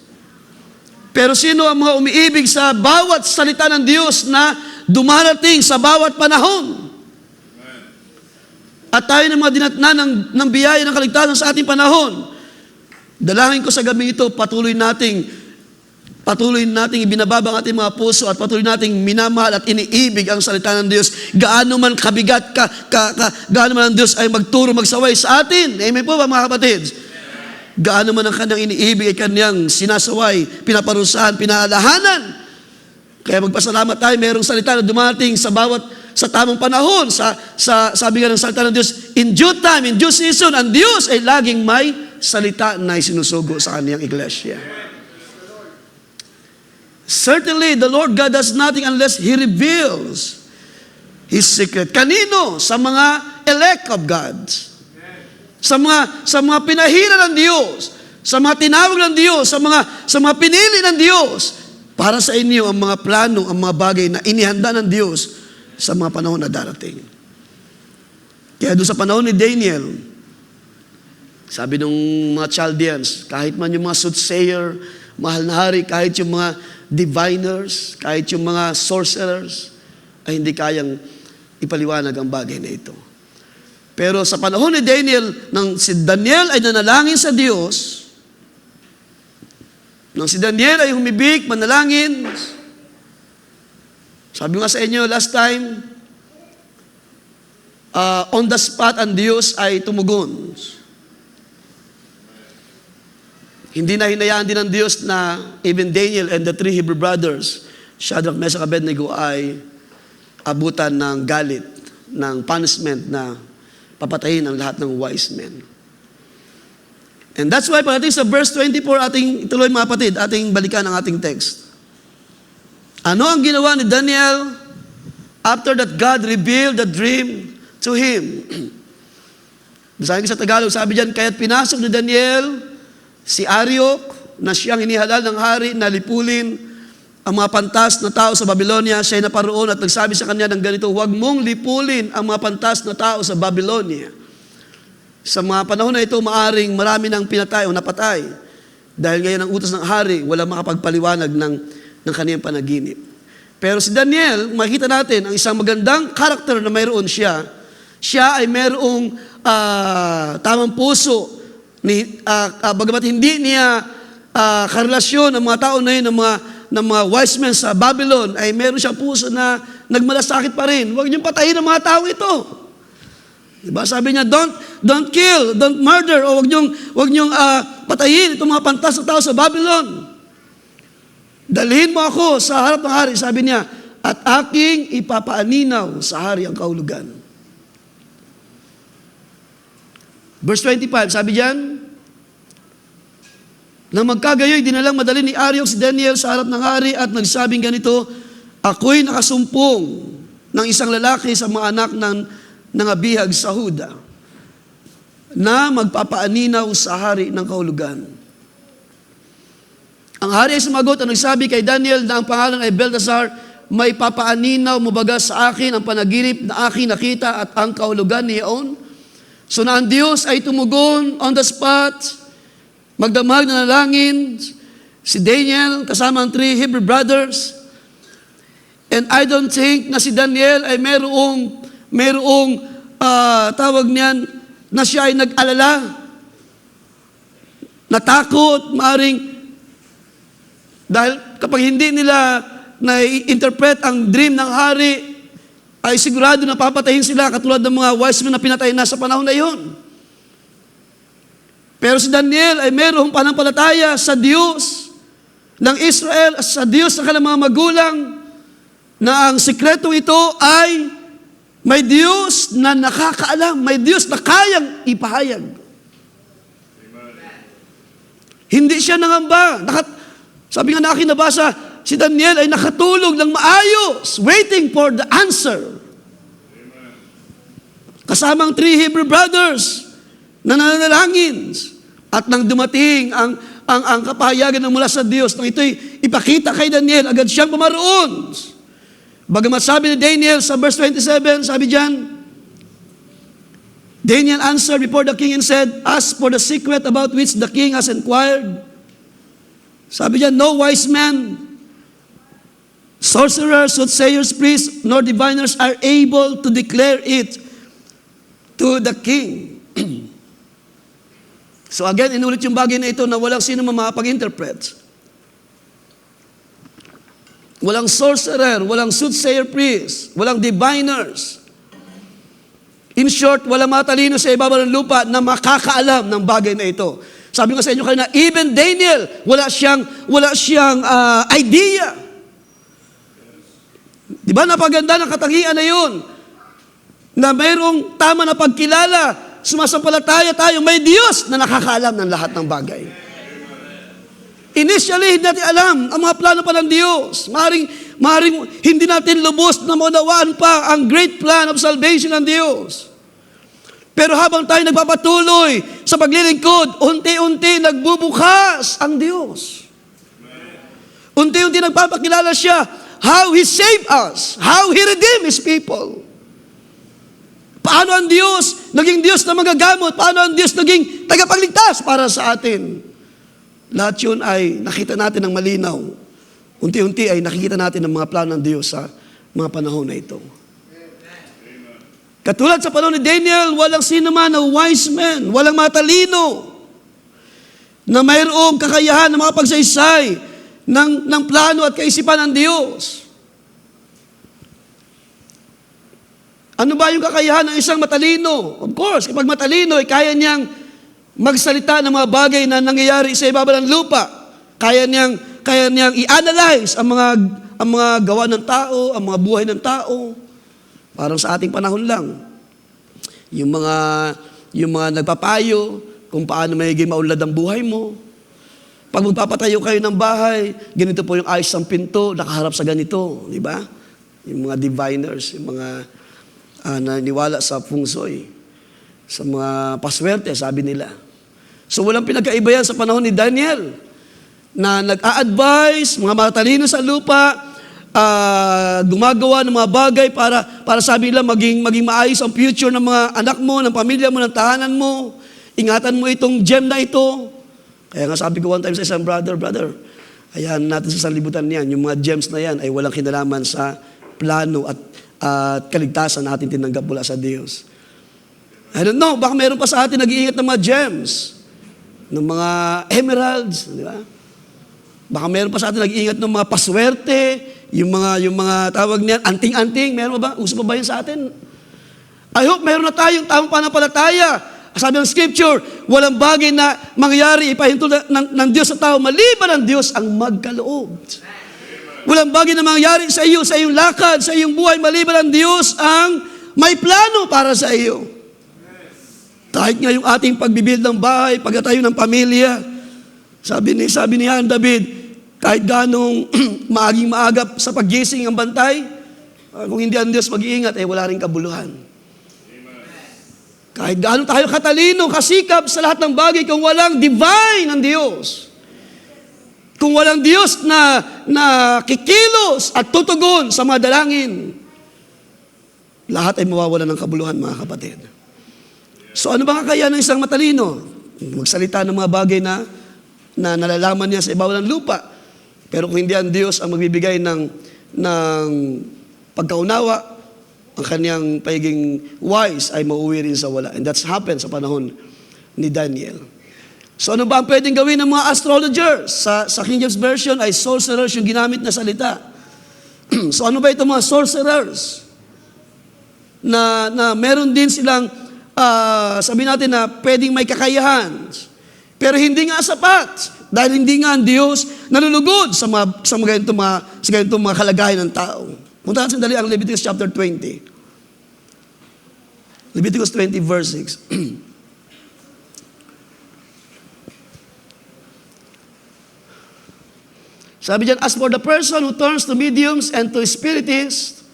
Pero sino ang mga umiibig sa bawat salita ng Diyos na dumarating sa bawat panahon? At tayo ng mga dinatnan ng biyaya ng kaligtasan sa ating panahon. Dalangin ko sa gabi ito, patuloy nating ibinababa ang ating mga puso at patuloy nating minamahal at iniibig ang salita ng Diyos. Gaano man kabigat gaano man ang Diyos ay magturo, magsaway sa atin. Amen po ba mga kapatid? Gaano man ang kanyang iniibig ay kanyang sinasaway, pinaparusahan, pinaalahanan. Kaya magpasalamat tayo, mayroong salita na dumating sa tamang panahon. Sabi nga ng salita ng Diyos, in due time, in due season, ang Diyos ay laging may salita na isinusugo sa kanyang iglesia. Certainly, the Lord God does nothing unless He reveals His secret. Kanino? Sa mga elect of God. Sa mga pinahila ng Diyos, sa mga tinawag ng Diyos, sa mga pinili ng Diyos, para sa inyo ang mga plano, ang mga bagay na inihanda ng Diyos sa mga panahon na darating. Kaya doon sa panahon ni Daniel, sabi ng mga Chaldeans, kahit man yung mga soothsayer, mahal na hari, kahit yung mga diviners, kahit yung mga sorcerers, ay hindi kayang ipaliwanag ang bagay na ito. Pero sa panahon ni Daniel, nang si Daniel ay nanalangin sa Diyos, nang si Daniel ay humibig, manalangin, sabi nga sa inyo last time, on the spot ang Diyos ay tumugon. Hindi na hinayaan din ng Diyos na even Daniel and the three Hebrew brothers, Shadrach, Meshach, Abednego, ay abutan ng galit, ng punishment na papatayin ang lahat ng wise men. And that's why pagdating sa verse 24, ating ituloy mga kapatid, ating balikan ang ating text. Ano ang ginawa ni Daniel after that God revealed the dream to him? Basahin ko sa Tagalog, sabi diyan, kaya't pinasok ni Daniel si Ariok na siyang inihalal ng hari na lipulin ang mga pantas na tao sa Babylonia. Siya'y naparoon at nagsabi sa kanya ng ganito, huwag mong lipulin ang mga pantas na tao sa Babylonia. Sa mga panahon na ito, maaring marami nang pinatay o napatay. Dahil ngayon ang utos ng hari, walang makapagpaliwanag ng kaniyang panaginip. Pero si Daniel, makita natin ang isang magandang karakter na mayroon siya. Siya ay mayroong tamang puso. Bagamat hindi niya karelasyon ang mga tao na yun, ng mga wise men sa Babylon, ay meron siyang puso na nagmalasakit pa rin. Huwag niyong patayin ang mga tao ito. Diba? Sabi niya, don't kill, don't murder, o huwag niyong patayin itong mga pantas na tao sa Babylon. Dalhin mo ako sa harap ng hari, sabi niya, at aking ipapaaninaw sa hari ang kahulugan. Verse 25, sabi diyan, nang magkagayoy, dinalang madali ni Ariok si Daniel sa harap ng hari at nagsabing ganito, ako'y nakasumpong ng isang lalaki sa mga anak ng abihag sa Huda na magpapaaninaw sa hari ng kahulugan. Ang hari ay sumagot at nagsabi kay Daniel na ang pangalan ay Belteshazzar, may papaaninaw mo baga sa akin ang panaginip na aking nakita at ang kahulugan niyon. So na ang Diyos ay tumugon on the spot, magdamag na nalangin, si Daniel kasama ang 3 Hebrew brothers. And I don't think na si Daniel ay merong tawag niyan, na siya ay nag-alala, natakot, maaring, dahil kapag hindi nila na-interpret ang dream ng hari, ay sigurado na papatayin sila katulad ng mga wise men na pinatay na sa panahon na iyon. Pero si Daniel ay mayroong panampalataya sa Diyos ng Israel, sa Diyos ng kanilang mga magulang, na ang sikretong ito ay may Diyos na nakakaalam, may Diyos na kayang ipahayag. Hindi siya nangamba. Sabi nga na aking nabasa, si Daniel ay nakatulog ng maayos, waiting for the answer. Kasamang 3 Hebrew brothers na nananalangin. At nang dumating ang kapahayagan ng mula sa Diyos, nang ito'y ipakita kay Daniel, agad siyang pumaroon. Bagamat sabi ni Daniel sa verse 27, sabi diyan, Daniel answered before the king and said, as for the secret about which the king has inquired, sabi diyan, no wise man, sorcerers, soothsayers, priests, nor diviners are able to declare it to the king. So again, inulit yung bagay na ito na walang sino makapag-interpret. Walang sorcerer, walang soothsayer priest, walang diviners. In short, walang matalino sa ibabaw ng lupa na makakaalam ng bagay na ito. Sabi nga sa inyo kanina, even Daniel, wala siyang idea. Di ba napaganda ng katangian na yun? Na mayroong tama na pagkilala, sumasampalataya tayo, may Diyos na nakakaalam ng lahat ng bagay. Initially, hindi natin alam ang mga plano pa ng Diyos. Maring hindi natin lubos na maunawaan pa ang great plan of salvation ng Diyos. Pero habang tayo nagpapatuloy sa paglilingkod, unti-unti nagbubukas ang Diyos. Unti-unti nagpapakilala siya how He saved us, how He redeemed His people. Paano ang Diyos naging Diyos na magagamot? Paano ang Diyos naging tagapagligtas para sa atin? Lahat yun ay nakita natin ng malinaw. Unti-unti ay nakikita natin ang mga plano ng Diyos sa mga panahon na ito. Katulad sa panahon ni Daniel, walang sino man na wise men, walang matalino, na mayroong kakayahan ng mga pagsaysay ng plano at kaisipan ng Diyos. Ano ba yung kakayahan ng isang matalino? Of course, kapag matalino, kaya niyang magsalita ng mga bagay na nangyayari sa ibabaw ng lupa. Kaya niyang i-analyze ang mga gawa ng tao, ang mga buhay ng tao. Parang sa ating panahon lang. Yung mga nagpapayo kung paano magiging maunlad ang buhay mo. Pag magpapatayo kayo ng bahay, ganito po yung ayos ng pinto, nakaharap sa ganito, di ba? Yung mga diviners, yung mga naniniwala sa feng shui, sa mga paswerte, sabi nila. So walang pinagkaiba yan sa panahon ni Daniel, na nag-a-advise, mga matalino sa lupa, gumagawa ng mga bagay para sabi nila maging maayos ang future ng mga anak mo, ng pamilya mo, ng tahanan mo. Ingatan mo itong gem na ito. Kaya nga sabi ko one time sa isang brother, hayaan natin sa sanlibutan niyan, yung mga gems na yan ay walang kinalaman sa plano at kaligtasan natin tinanggap mula sa Diyos. I don't know, baka meron pa sa atin nag-iingat ng mga gems, ng mga emeralds, di ba? Baka meron pa sa atin nag-iingat ng mga paswerte, yung mga tawag niyan, anting-anting, meron ba? Uso pa ba yun sa atin? I hope meron na tayong tamang panampalataya. Sabi ng Scripture, walang bagay na mangyayari ipahintulot ng Diyos sa tao, maliban ng Diyos ang magkaloob. Walang bagay na mangyayari sa iyo, sa iyong lakad, sa iyong buhay, maliban ng Diyos ang may plano para sa iyo. Kahit nga yung ating pagbibuild ng bahay, pagtatayo ng pamilya, sabi ni Han David, kahit ganong maagap sa paggising ang bantay, kung hindi ang Diyos mag-iingat, wala rin kabuluhan. Kahit gaano tayo katalino, kasikap sa lahat ng bagay, kung walang divine ng Diyos, kung walang Diyos na kikilos at tutugon sa mga dalangin, lahat ay mawawalan ng kabuluhan, mga kapatid. So ano ba kaya ng isang matalino? Magsalita ng mga bagay na nalalaman niya sa ibabaw ng lupa. Pero kung hindi ang Diyos ang magbibigay ng pagkaunawa, ang kanyang pagiging wise ay mauwi rin sa wala. And that's happened sa panahon ni Daniel. So ano ba ang pwedeng gawin ng mga astrologers? Sa King James Version ay sorcerers yung ginamit na salita. So ano ba itong mga sorcerers? Na meron din silang, sabi natin na pwedeng may kakayahan. Pero hindi nga sapat. Dahil hindi nga ang Diyos nalulugod sa ganitong mga kalagayan ng tao. Punta natin sandali ang Leviticus chapter 20. Leviticus 20 verse 6. Sabi dyan, as for the person who turns to mediums and to spiritists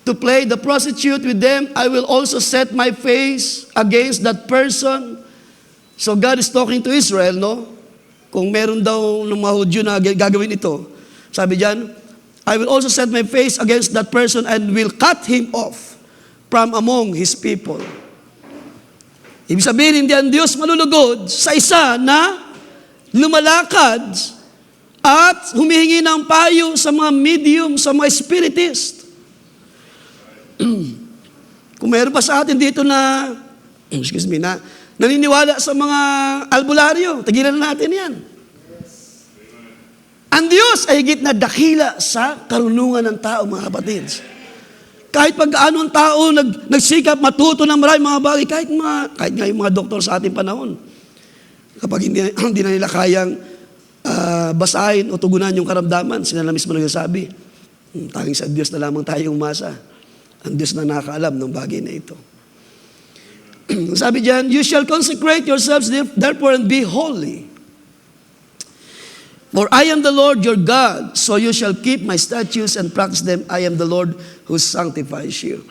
to play the prostitute with them, I will also set my face against that person. So God is talking to Israel, no? Kung meron daw ng mga Hudyo na gagawin ito. Sabi dyan, I will also set my face against that person and will cut him off from among his people. Ibig sabihin, hindi ang Diyos malulugod sa isa na lumalakad at humihingi ng payo sa mga medium, sa mga spiritist. Kung meron pa sa atin dito na naniniwala sa mga albularyo, tagilan na natin yan. Ang Diyos ay higit na dakila sa karunungan ng tao, mga kapatid. Kahit pagkaano ang tao nagsikap matuto ng maraming mga bagay, kahit nga yung mga doktor sa ating panahon, kapag hindi na nila kayang basahin o tugunan yung karamdaman, sila na mismo nagsasabi, tanging sa Diyos na lamang tayo umasa. Ang Diyos na nakakaalam ng bagay na ito. Sabi diyan, you shall consecrate yourselves therefore and be holy. For I am the Lord your God, so you shall keep my statutes and practice them. I am the Lord who sanctifies you.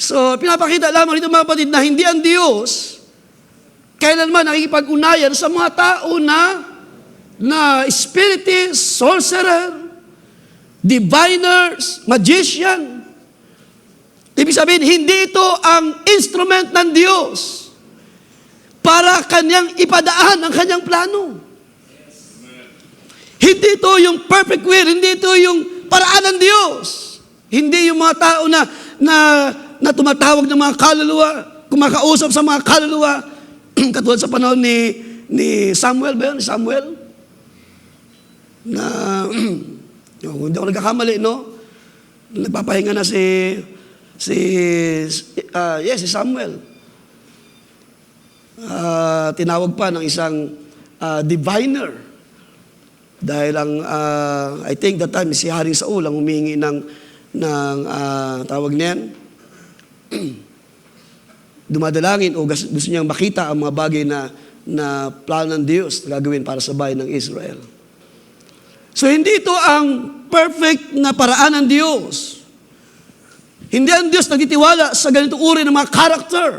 So, pinapakita lamang dito mga kapatid na hindi ang Diyos kailanman nakikipag-unayan sa mga tao na spiritist, sorcerer, diviners, magician. Ibig sabihin, hindi ito ang instrument ng Diyos para kanyang ipadaan ang kanyang plano. Hindi ito yung perfect will, hindi ito yung paraan ng Diyos. Hindi yung mga tao na tumatawag ng mga kaluluwa, kumakausap sa mga kaluluwa, katulad sa panahon ni Samuel ba yun? Samuel? Na, hindi ako nagkakamali, no? Nagpapahinga na si Samuel. Tinawag pa ng isang diviner. Dahil I think that time, si Haring Saul ang humingi ng tawag niyan, dumadalangin o gusto niyang makita ang mga bagay na plano ng Diyos na gagawin para sa bayan ng Israel. So hindi ito ang perfect na paraan ng Diyos. Hindi ang Diyos nagtitiwala sa ganitong uri ng mga character.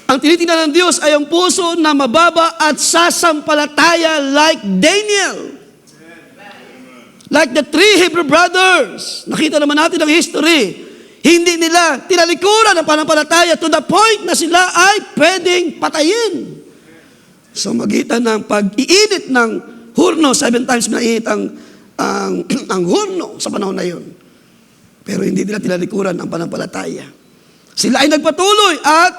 Ang tinitingnan ng Diyos ay ang puso na mababa at sasampalataya like Daniel. Like the three Hebrew brothers. Nakita naman natin ang history. Hindi nila tinalikuran ang panampalataya to the point na sila ay pwedeng patayin. So magitan ng pag-iinit ng hurno, 7 times mainit ang hurno sa panahon na yun. Pero hindi nila tinalikuran ang panampalataya. Sila ay nagpatuloy at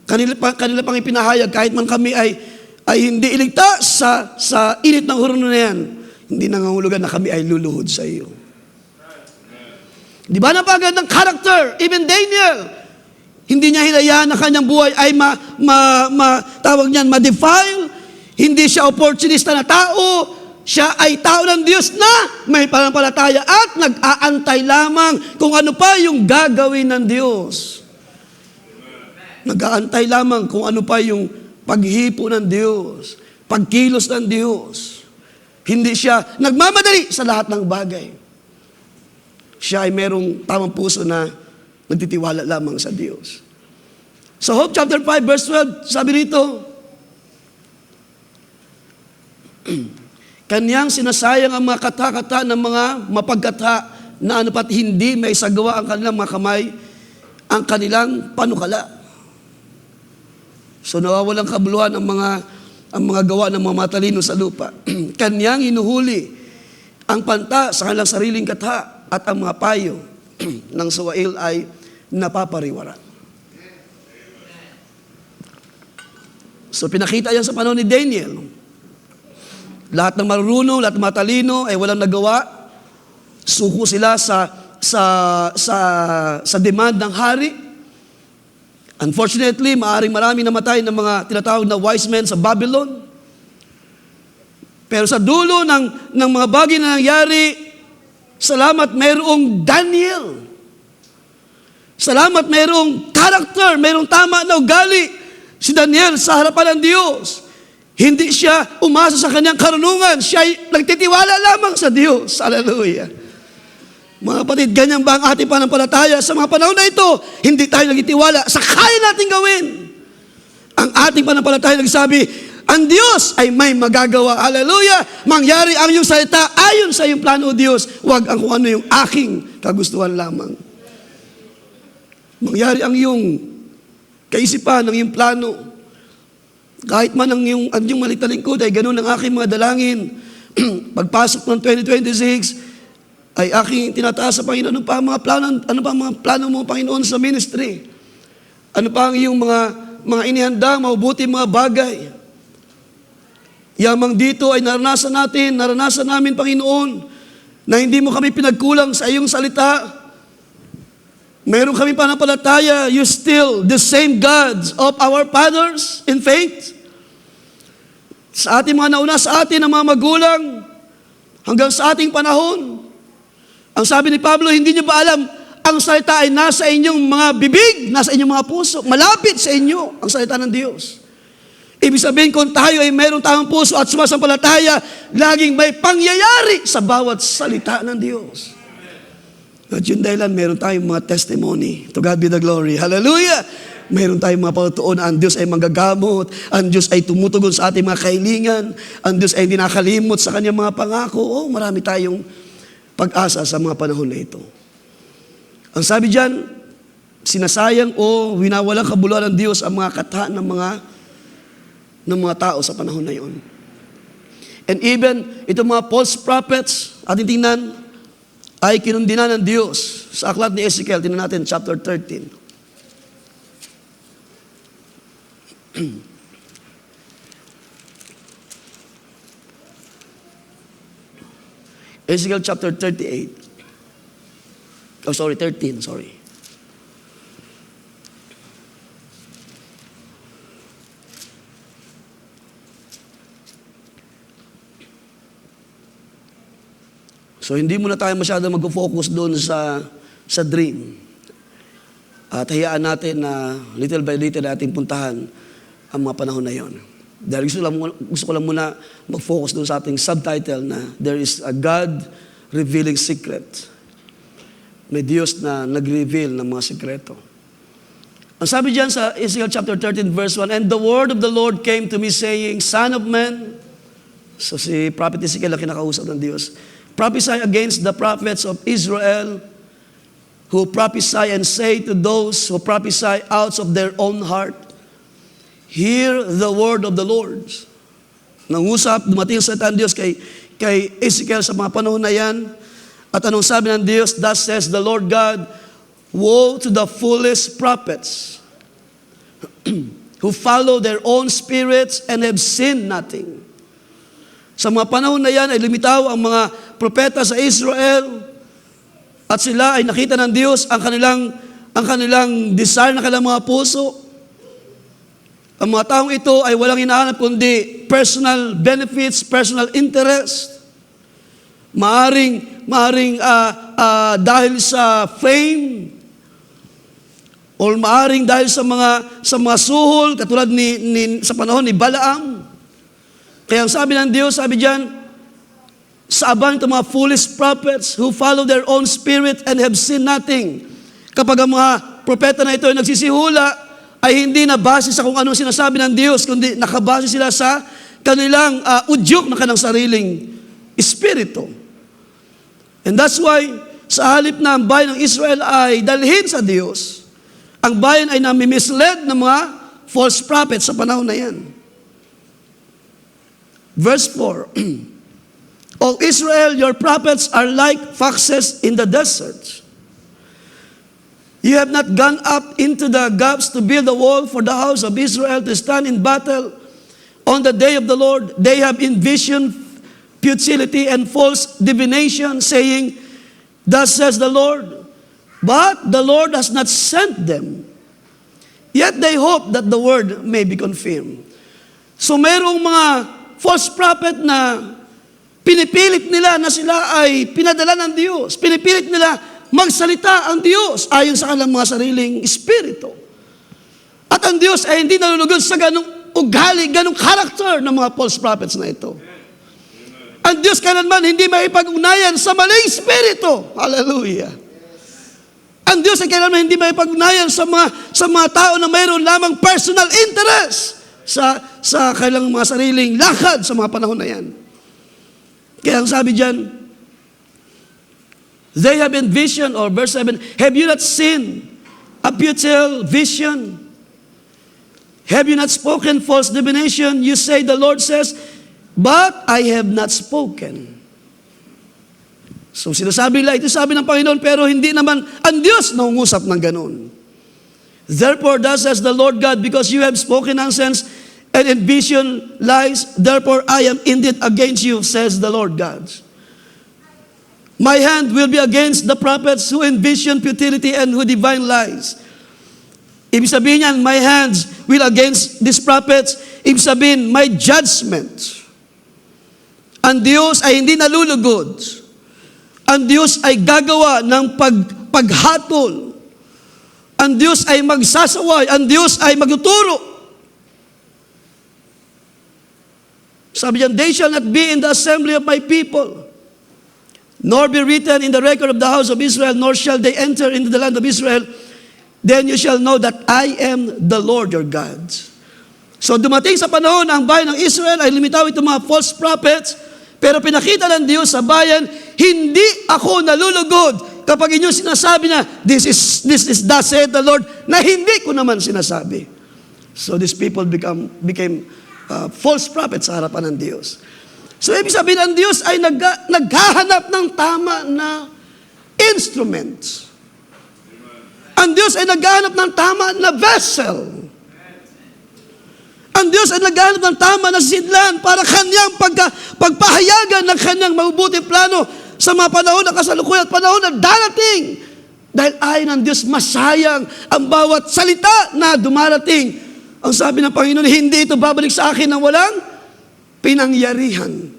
kanila pang ipinahayag kahit man kami ay hindi iligtas sa init ng hurno na yan. Hindi nangangulugan na kami ay luluhod sa iyo. Di ba napagandang character? Even Daniel, hindi niya hinayaan na kanyang buhay ay tawag niyan, ma-defile. Hindi siya opportunista na tao. Siya ay tao ng Diyos na may panampalataya at nag-aantay lamang kung ano pa yung gagawin ng Diyos. Nag-aantay lamang kung ano pa yung paghipo ng Diyos, pagkilos ng Diyos. Hindi siya nagmamadali sa lahat ng bagay. Siya ay merong tamang puso na nagtitiwala lamang sa Diyos. So Hope chapter 5 verse 12, sabi rito, Kanyang sinasayang ang mga kata-kata ng mga mapagkatha na ano pat hindi may sagawa ang kanilang mga kamay, ang kanilang panukala. So nawawalang kabuluhan ang mga gawa ng mga matalino sa lupa. Kanyang hinuhuli ang panta sa kanilang sariling katha at ang mga payo ng suwail ay napapariwara. So pinakita yan sa panahon ni Daniel. Lahat ng marunong, lahat ng matalino ay walang nagawa. Suko sila sa demand ng hari. Unfortunately, maraming namatay ng mga tinatawag na wise men sa Babylon. Pero sa dulo ng mga bagay na nangyari, salamat mayroong Daniel. Salamat mayroong character, mayroong tama na ugali. Si Daniel sa harapan ng Diyos. Hindi siya umasa sa kanyang karunungan. Siya ay nagtitiwala lamang sa Diyos. Hallelujah. Mga kapatid, ganyan ba ang ating panampalataya sa mga panahon na ito? Hindi tayo nagtitiwala sa kaya natin gawin. Ang ating panampalataya nagsabi, ang Diyos ay may magagawa. Hallelujah. Mangyari ang iyong salita ayon sa iyong plano, o Diyos. Huwag ang kung ano yung aking kagustuhan lamang. Mangyari ang iyong kaisipan, ang iyong plano. Kahit man ang iyong malit na lingkod ay ganun ang aking mga dalangin. Pagpasok ng 2026, ay aking tinataas sa Panginoon. Ano pa ang mga plano mo, Panginoon, sa ministry? Ano pa ang iyong mga inihanda, mabubuti mga bagay? Yamang dito ay naranasan namin, Panginoon, na hindi mo kami pinagkulang sa iyong salita. Meron kami panampalataya, you still the same gods of our fathers in faith. Sa ating mga nauna sa atin, ang mga magulang, hanggang sa ating panahon. Ang sabi ni Pablo, hindi niyo ba alam, ang salita ay nasa inyong mga bibig, nasa inyong mga puso, malapit sa inyo ang salita ng Diyos. Ibig sabihin, kung tayo ay mayroong tamang puso at sumasampalataya, laging may pangyayari sa bawat salita ng Diyos. At yun dahilan, meron tayong mga testimony. To God be the glory. Hallelujah! Meron tayong mga patutuon na ang Diyos ay manggagamot, ang Diyos ay tumutugon sa ating mga kahilingan, ang Diyos ay hindi nakalimot sa kanyang mga pangako. Oh, marami tayong pag-asa sa mga panahon na ito. Ang sabi dyan, sinasayang o winawalang kabuluhan ng Diyos ang mga katha ng mga tao sa panahon na yun. And even itong mga false prophets, ating tingnan, ay kinundina ng Diyos. Sa aklat ni Ezekiel, tingnan natin, chapter 13. Ezekiel chapter 38. Oh, sorry, 13, sorry. So hindi muna tayo masyado mag-focus doon sa dream. At hayaan natin na little by little natin puntahan ang mga panahon na yon. Dahil gusto ko lang muna mag-focus doon sa ating subtitle na there is a God revealing secret. May Diyos na nag-reveal ng mga sekreto. Ang sabi diyan sa Ezekiel chapter 13 verse 1, "And the word of the Lord came to me saying, Son of man," so si Prophet Ezekiel ang kinakausap ng Diyos, "prophesy against the prophets of Israel who prophesy and say to those who prophesy out of their own heart, hear the word of the Lord." Nangusap, dumating sa salita ng Diyos kay Ezekiel sa mga panahon na yan. At anong sabi ng Diyos? "Thus says the Lord God, woe to the foolish prophets who follow their own spirits and have seen nothing." Sa mga panahon na yan ay lumitaw ang mga propeta sa Israel at sila ay nakita ng Diyos ang kanilang desire ng kanilang mga puso. Ang mga taong ito ay walang hinahanap kundi personal benefits, personal interest. Maaring dahil sa fame, o maaring dahil sa mga suhol, katulad sa panahon ni Balaam. Kaya ang sabi ng Diyos, sabi diyan, sa abang ng mga foolish prophets who follow their own spirit and have seen nothing. Kapag ang mga propeta na ito ay nagsisihula, ay hindi na base sa kung anong sinasabi ng Diyos, kundi nakabase sila sa kanilang udyok ng kanilang sariling espiritu. And that's why, sa halip na ang bayan ng Israel ay dalhin sa Diyos, ang bayan ay nami-misled ng mga false prophets sa panahon na yan. Verse 4, "O Israel, your prophets are like foxes in the desert. You have not gone up into the gaps to build a wall for the house of Israel to stand in battle on the day of the Lord. They have envisioned futility and false divination, saying, Thus says the Lord. But the Lord has not sent them. Yet they hope that the word may be confirmed." So mayroong mga false prophet na pinipilit nila na sila ay pinadala ng Diyos. Pinipilit nila magsalita ang Diyos ayon sa kanilang mga sariling espiritu. At ang Diyos ay hindi nalulugod sa ganong ugali, ganong karakter ng mga false prophets na ito. Ang Diyos kailanman hindi maipag-ugnayan sa maling espiritu. Hallelujah. Ang Diyos ay kailanman hindi maipag-ugnayan sa mga tao na mayroon lamang personal interest sa kanilang mga sariling lakad sa mga panahon na yan. Kaya ang sabi diyan, they have envisioned, or verse 7, "Have you not seen a futile vision? Have you not spoken false divination? You say, the Lord says, but I have not spoken." So sinasabi nila, ito sabi ng Panginoon, pero hindi naman ang Diyos nangungusap ng ganun. "Therefore, thus says the Lord God, because you have spoken nonsense and envisioned lies, therefore I am indeed against you, says the Lord God. My hand will be against the prophets who envision futility and who divine lies." Ibig sabihin niyan, my hands will against these prophets. Ibig sabihin, my judgment. Ang Diyos ay hindi nalulugod. Ang Diyos ay gagawa ng paghatol. Ang Diyos ay magsasaway. Ang Diyos ay magtuturo. Sabi niyan, "They shall not be in the assembly of my people, nor be written in the record of the house of Israel, nor shall they enter into the land of Israel. Then you shall know that I am the Lord your God." So dumating sa panahon na ang bayan ng Israel ay lumitaw itong mga false prophets, pero pinakita ng Diyos sa bayan, hindi ako nalulugod kapag inyong sinasabi na, this is thus saith the Lord, na hindi ko naman sinasabi. So these people became false prophets sa harapan ng Diyos. So ibig sabihin, ang Diyos ay naghahanap ng tama na instruments. Ang Diyos ay naghahanap ng tama na vessel. Ang Diyos ay naghahanap ng tama na sidlan para kanyang pagpahayagan ng kanyang mabubuting plano sa mga panahon na kasalukuyan at panahon na darating. Dahil ayon ng Diyos, masayang ang bawat salita na dumarating. Ang sabi ng Panginoon, hindi ito babalik sa akin ng walang pinangyarihan.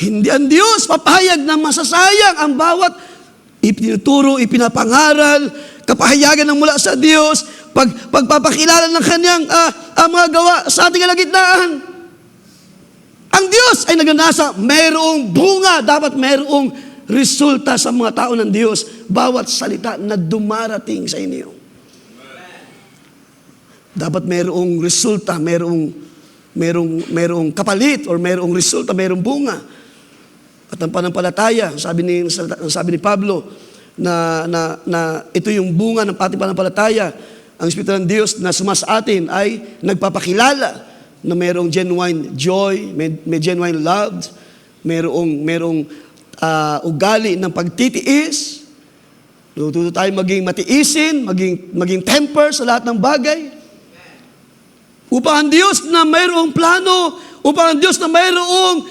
Hindi ang Diyos papayag na masasayang ang bawat ipinuturo, ipinapangaral, kapahayagan ng mula sa Diyos, pagpapakilala ng kanyang mga gawa sa ating kalagitnaan. Ang Diyos ay nagnanasa, mayroong bunga, dapat mayroong resulta sa mga tao ng Diyos, bawat salita na dumarating sa inyo. Dapat mayroong resulta, mayroong kapalit, or mayroong resulta, mayroong bunga. At ang panampalataya, sabi ni Pablo, na ito yung bunga ng ating panampalataya. Ang Espiritu ng Diyos na sumasa atin ay nagpapakilala na mayroong genuine joy, may genuine love, mayroong ugali ng pagtitiis. Natututo tayo maging matiisin, maging temper sa lahat ng bagay. Upang ang Diyos na mayroong plano, upang ang Diyos na mayroong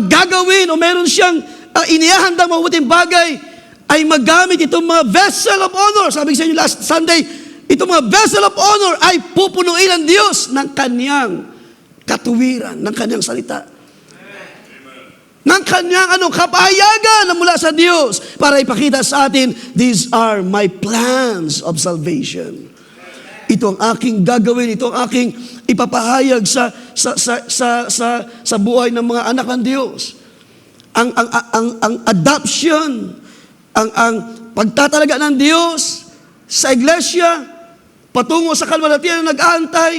gagawin o mayroon siyang inihahandang mabuting bagay, ay magamit itong mga vessel of honor. Sabi ko sa inyo last Sunday, itong mga vessel of honor ay pupunuin ng Diyos ng kanyang katuwiran, ng kanyang salita. Ng kanyang kapahayagan na mula sa Diyos para ipakita sa atin, these are my plans of salvation. Ito ang aking gagawin, ito ang aking ipapahayag sa buhay ng mga anak ng Diyos. Ang adoption, ang pagtatalaga ng Diyos sa iglesia, patungo sa kalwalhatian na nag-aantay,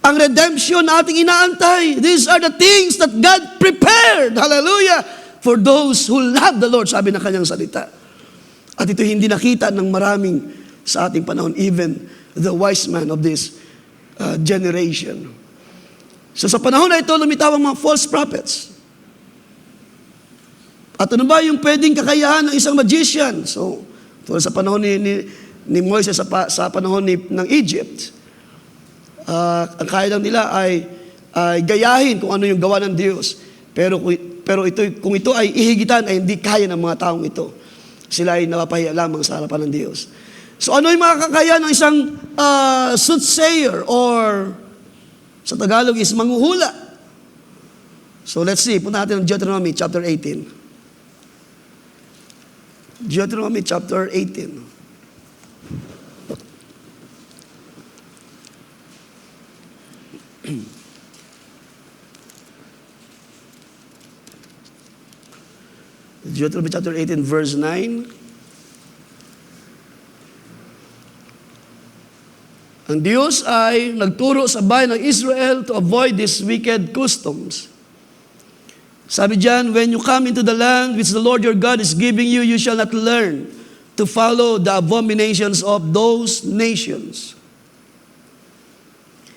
ang redemption na ating inaantay. These are the things that God prepared, hallelujah, for those who love the Lord, sabi ng kanyang salita. At ito hindi nakita ng maraming sa ating panahon, even the wise man of this generation. So sa panahon na ito, lumitaw ang mga false prophets. At ano ba yung pwedeng kakayahan ng isang magician? So, sa panahon ni Moises, sa panahon ng Egypt, ang kaya lang nila ay gayahin kung ano yung gawa ng Diyos. Pero kung ito ay ihigitan, ay hindi kaya ng mga taong ito. Sila ay napapahiya lamang sa harapan ng Diyos. So ano yung mga kakayahan ng isang soothsayer, or sa Tagalog is manghuhula? So let's see, punta natin ang Deuteronomy chapter 18. Deuteronomy chapter 18. Deuteronomy chapter 18 verse 9. Ang Diyos ay nagturo sa bayan ng Israel to avoid these wicked customs. Sabi diyan, when you come into the land which the Lord your God is giving you, you shall not learn to follow the abominations of those nations.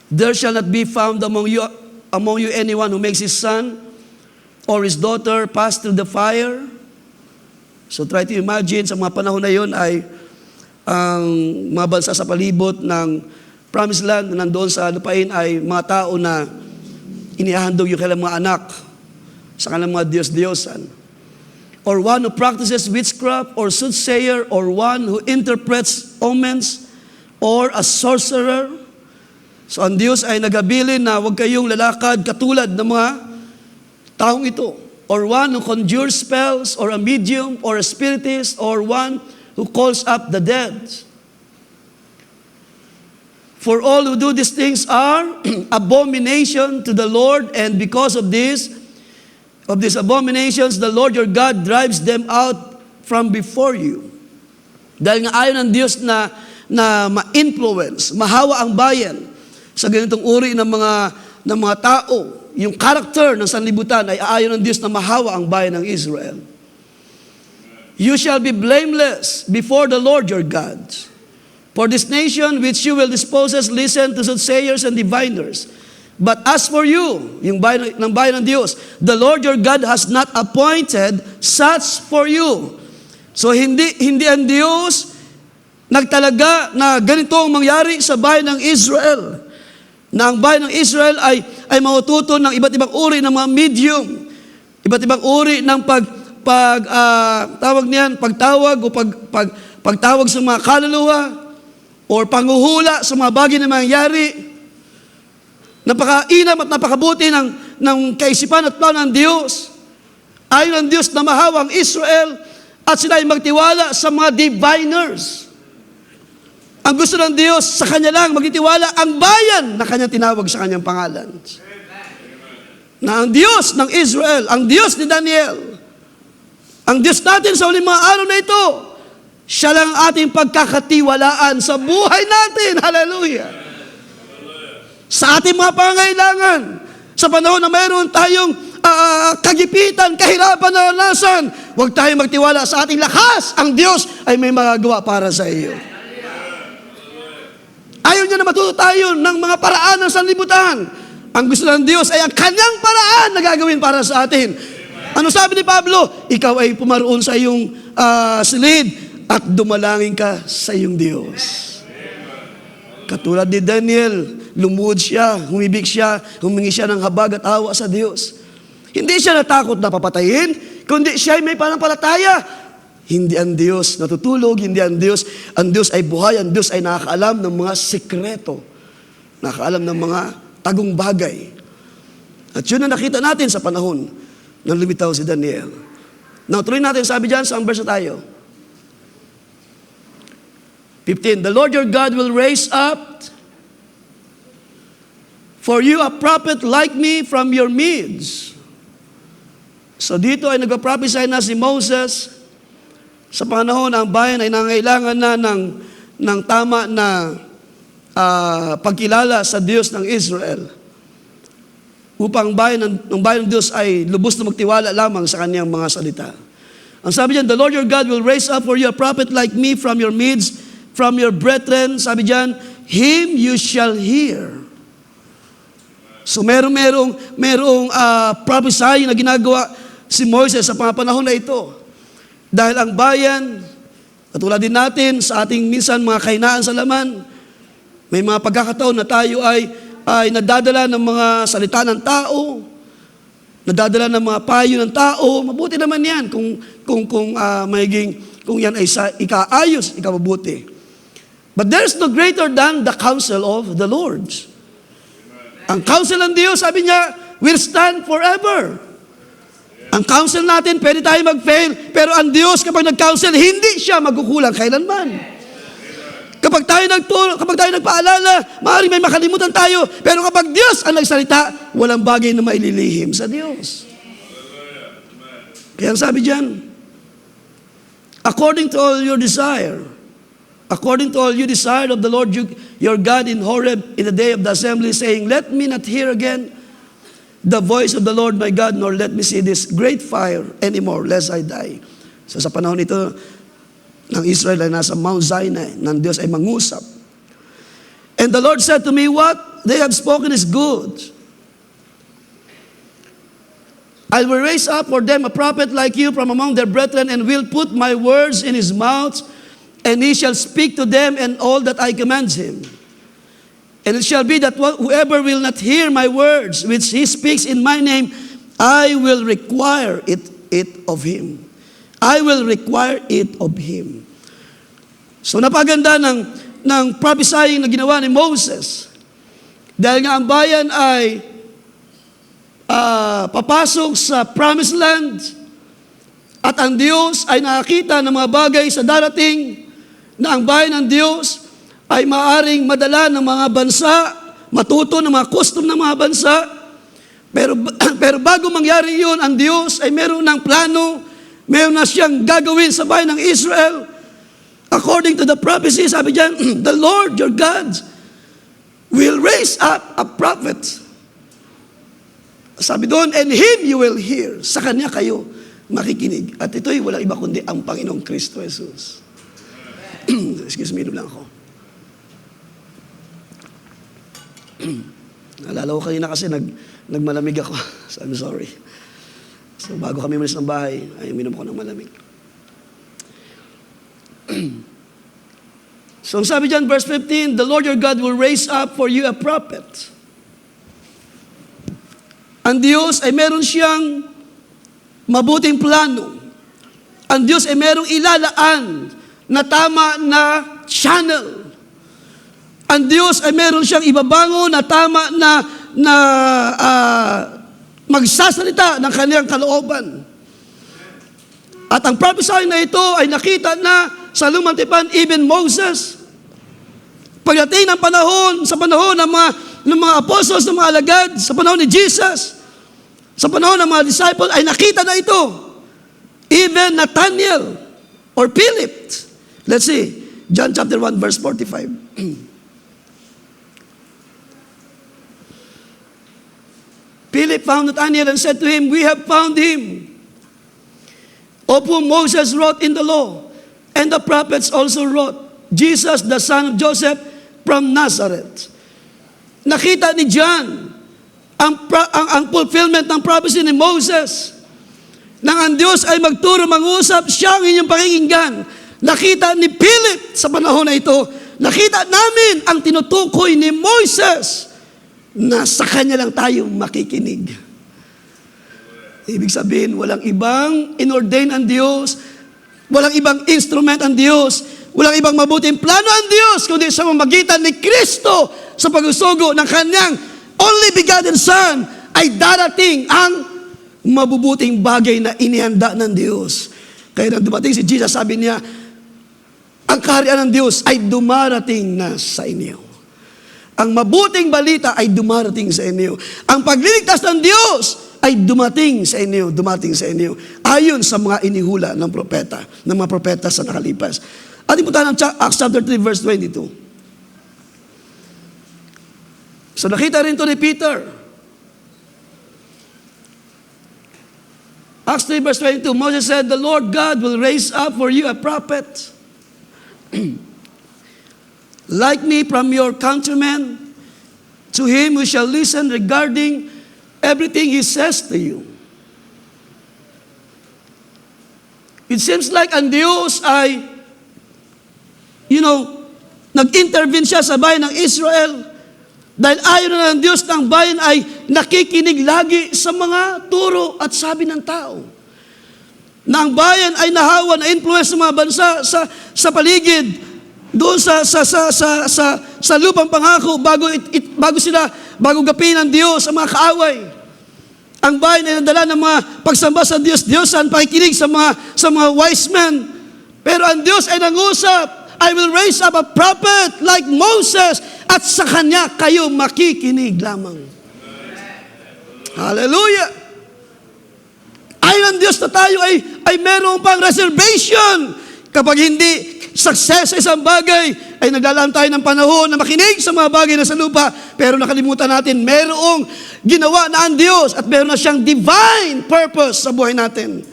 There shall not be found among you anyone who makes his son or his daughter pass through the fire. So try to imagine, sa mga panahon na yun ay ang mga bansa sa palibot ng Promised Land na nandoon sa lupain ay mga tao na inihahandog yung kailang mga anak sa kanilang mga Diyos-Diyosan. Or one who practices witchcraft or soothsayer, or one who interprets omens, or a sorcerer. So ang Diyos ay nagabilin na huwag kayong lalakad katulad ng mga taong ito. Or one who conjures spells, or a medium, or a spiritist, or one who calls up the dead. For all who do these things are abomination to the Lord, and because of these abominations, the Lord your God drives them out from before you. Dahil nga ayaw ng Diyos na ma-influence, mahawa ang bayan sa ganitong uri ng mga tao. Yung character ng sanlibutan ay ayaw ng Diyos na mahawa ang bayan ng Israel. You shall be blameless before the Lord your God. For this nation which you will dispossess, listen to soothsayers and diviners. But as for you, yung bayan ng Diyos, the Lord your God has not appointed such for you. So hindi ang Diyos nagtalaga na ganito ang mangyari sa bayan ng Israel. Na ang bayan ng Israel ay maututo ng iba't ibang uri ng mga medium, iba't ibang uri ng pagtawag sa mga kaluluwa, or panghuhula sa mga bagay na mangyayari. Napakainam at napakabuti ng kaisipan at plano ng Diyos. Ayon ng Diyos na mahawa ang Israel, at sila ay magtiwala sa mga diviners. Ang gusto ng Diyos, sa Kanya lang magtitiwala ang bayan na Kanya tinawag sa Kanyang pangalan. Na ang Diyos ng Israel, ang Diyos ni Daniel, ang Diyos natin sa uling mga araw na ito, siya lang ang ating pagkakatiwalaan sa buhay natin. Hallelujah! Sa ating mga pangangailangan, sa panahon na mayroon tayong kagipitan, kahirapan, naranasan, huwag tayong magtiwala sa ating lakas. Ang Diyos ay may magagawa para sa iyo. Ayaw niya na matuto tayo ng mga paraan ng sanlibutan. Ang gusto ng Diyos ay ang Kanyang paraan na gagawin para sa atin. Ano sabi ni Pablo? Ikaw ay pumaroon sa iyong silid at dumalangin ka sa iyong Diyos. Katulad ni Daniel, lumuhod siya, humibig siya, humingi siya ng habag at awa sa Diyos. Hindi siya natakot na papatayin, kundi siya ay may panampalataya. Hindi ang Diyos natutulog, hindi ang Diyos ay buhay, ang Diyos ay nakakaalam ng mga sikreto, nakakaalam ng mga tagong bagay. At yun ang nakita natin sa panahon nang lumitaw si Daniel. Now, tuloy natin, sabi dyan, sa verse na tayo. 15, the Lord your God will raise up for you a prophet like me from your midst. So dito ay nag-prophesy na si Moses sa panahon na ang bayan ay nangailangan na ng tama na pagkilala sa Diyos ng Israel upang ang bayan ng Diyos ay lubos na magtiwala lamang sa Kanyang mga salita. Ang sabi diyan, the Lord your God will raise up for you a prophet like me from your midst, from your brethren. Sabi diyan, him you shall hear. So merong prophesying na ginagawa si Moises sa mga panahon na ito. Dahil ang bayan, katulad din natin sa ating minsan mga kahinaan sa laman, may mga pagkakataon na tayo ay nadadala ng mga salita ng tao, nadadala ng mga payo ng tao. Mabuti naman yan kung yan ay sa ikaayos, ikabubuti. But there's no greater than the counsel of the Lord. Ang counsel ng Diyos, sabi niya, will stand forever. Ang counsel natin, pwede tayo mag-fail, pero ang Diyos kapag nag-counsel, hindi siya magkukulang kailanman. Kapag tayo nagpaalala, maaaring may makalimutan tayo, pero kapag Diyos ang nagsalita, walang bagay na maililihim sa Diyos. Kaya ang sabi diyan, according to all you desire of the Lord your God in Horeb in the day of the assembly, saying, let me not hear again the voice of the Lord my God, nor let me see this great fire anymore, lest I die. So sa panahon ito, ng Israel ay nasa Mount Sinai, ng Diyos ay mangusap. And the Lord said to me, what they have spoken is good. I will raise up for them a prophet like you from among their brethren, and will put my words in his mouth, and he shall speak to them and all that I command him. And it shall be that whoever will not hear my words, which he speaks in my name, I will require it of him. I will require it of him. So napaganda ng prophesying na ginawa ni Moses. Dahil nga ang bayan ay papasok sa promised land, at ang Diyos ay nakakita ng mga bagay sa darating, na ang bayan ng Diyos ay maaring madala ng mga bansa, matuto ng mga custom ng mga bansa. Pero bago mangyari yun, ang Diyos ay meron ng plano, meron na siyang gagawin sa bayan ng Israel. According to the prophecy, sabi diyan, the Lord your God will raise up a prophet. Sabi doon, and him you will hear. Sa kanya kayo makikinig. At ito'y walang iba kundi ang Panginoong Kristo Jesus. Excuse me, lang ako. Naalala ko kanina kasi nagmalamig ako. So I'm sorry. So bago kami umalis ng bahay, ay uminom ko ng malamig. So sabi dyan, verse 15, the Lord your God will raise up for you a prophet. Ang Diyos ay meron siyang mabuting plano. Ang Diyos ay merong ilalaan na tama na channel. Ang Diyos ay meron siyang ibabango na tama na magsasalita ng kanyang kalooban. At ang prophesying na ito ay nakita na sa lumang tipan, even Moses. Pagdating ng panahon, sa panahon ng mga apostles, ng mga alagad, sa panahon ni Jesus, sa panahon ng mga disciples, ay nakita na ito. Even Nathaniel or Philip. Let's see, John chapter 1 verse 45. Philip found Nathanael and said to him, "We have found him, of whom Moses wrote in the law, and the prophets also wrote, Jesus, the son of Joseph, from Nazareth." Nakita ni John ang fulfillment ng prophecy ni Moses, nang ang Diyos ay magturo, mag-usap, siya ang inyong pakikinggan. Nakita ni Philip sa panahon na ito, nakita namin ang tinutukoy ni Moses, na sa kanya lang tayo makikinig. Ibig sabihin, walang ibang inordain ang Diyos, walang ibang instrument ang Diyos, walang ibang mabuting plano ang Diyos, kundi sa mamagitan ni Kristo sa pagsusugo ng kanyang only begotten Son, ay darating ang mabubuting bagay na inihanda ng Diyos. Kaya nang dumating si Jesus, sabi niya, ang kaharian ng Diyos ay dumarating na sa inyo. Ang mabuting balita ay dumarating sa inyo. Ang pagliligtas ng Diyos ay dumating sa inyo, ayon sa mga inihula ng propeta, ng mga propeta sa nakalipas. Ating puntahan ng Acts chapter 3 verse 22. So nakita rin ito ni Peter. Acts 3 verse 22, Moses said, "The Lord God will raise up for you a prophet like me from your countrymen. To him we shall listen regarding everything he says to you." It seems like ang Diyos ay, nag-intervene siya sa bayan ng Israel dahil ayaw na ng Diyos ng bayan ay nakikinig lagi sa mga turo at sabi ng tao. Na ang bayan ay nahawa, na-influence ng mga bansa sa paligid, doon sa lupang pangako, bago gapin ng Diyos ang mga kaaway. Ang bayan ay nadala ng mga pagsamba sa Diyos-Diyosan, pakikinig sa mga wise men. Pero ang Diyos ay nangusap, "I will raise up a prophet like Moses, at sa kanya kayo makikinig lamang." Hallelujah! Ayon ang Diyos na tayo ay meron pang reservation kapag hindi success sa isang bagay, ay naglalaan tayo ng panahon na makinig sa mga bagay na sa lupa, pero nakalimutan natin, merong ginawa na ang Diyos at meron na siyang divine purpose sa buhay natin.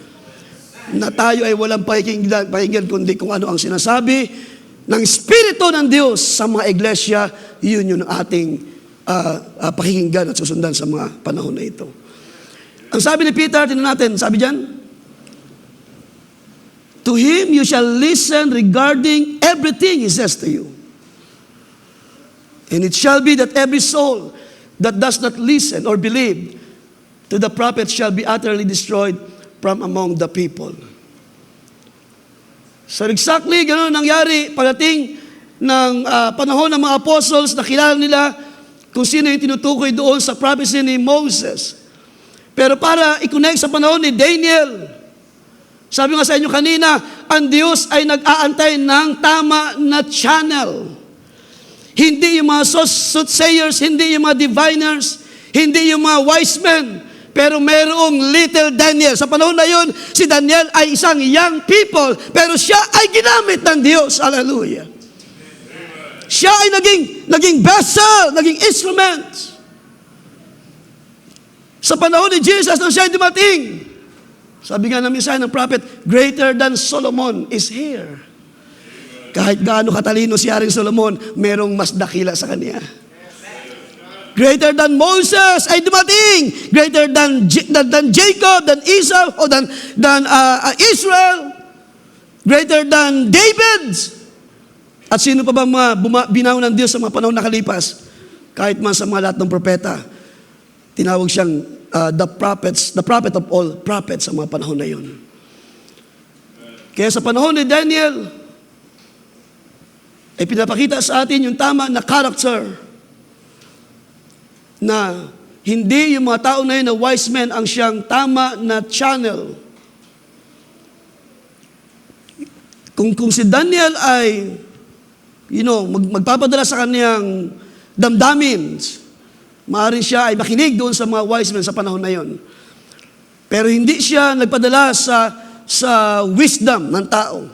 Na tayo ay walang pakinggan kundi kung ano ang sinasabi ng Espiritu ng Diyos sa mga iglesia, yun ang ating pakinggan at susundan sa mga panahon na ito. Ang sabi ni Peter, tingnan natin, sabi diyan, "To him you shall listen regarding everything he says to you. And it shall be that every soul that does not listen or believe to the prophet shall be utterly destroyed from among the people." So exactly ganoon nangyari pagdating ng panahon ng mga apostles, nakilala nila kung sino yung tinutukoy doon sa prophecy ni Moses. Pero para i-connect sa panahon ni Daniel, sabi nga sa inyo kanina, ang Diyos ay nag-aantay ng tama na channel. Hindi yung mga soothsayers, hindi yung mga diviners, hindi yung mga wise men, pero mayroong little Daniel. Sa panahon na yun, si Daniel ay isang young people, pero siya ay ginamit ng Diyos. Hallelujah. Siya ay naging vessel, naging instrument. Sa panahon ni Jesus, nang siya ay dumating, sabi nga namin sa ng prophet, greater than Solomon is here. Kahit gaano katalino si Haring Solomon, merong mas dakila sa kanya. Greater than Moses ay dumating. Greater than Jacob, than Esau, o than Israel. Greater than David. At sino pa ba mga binaw ng Diyos sa mga panahon nakalipas? Kahit man sa mga lahat ng propeta, tinawag siyang the prophet of all prophets sa mga panahon na yun. Kaya sa panahon ni Daniel, ay pinapakita sa atin yung tama na character na hindi yung mga tao na yun na wise men ang siyang tama na channel. Kung si Daniel ay magpapadala sa kanyang damdamin. Maaaring siya ay makinig doon sa mga wise men sa panahon na yon. Pero hindi siya nagpadala sa wisdom ng tao.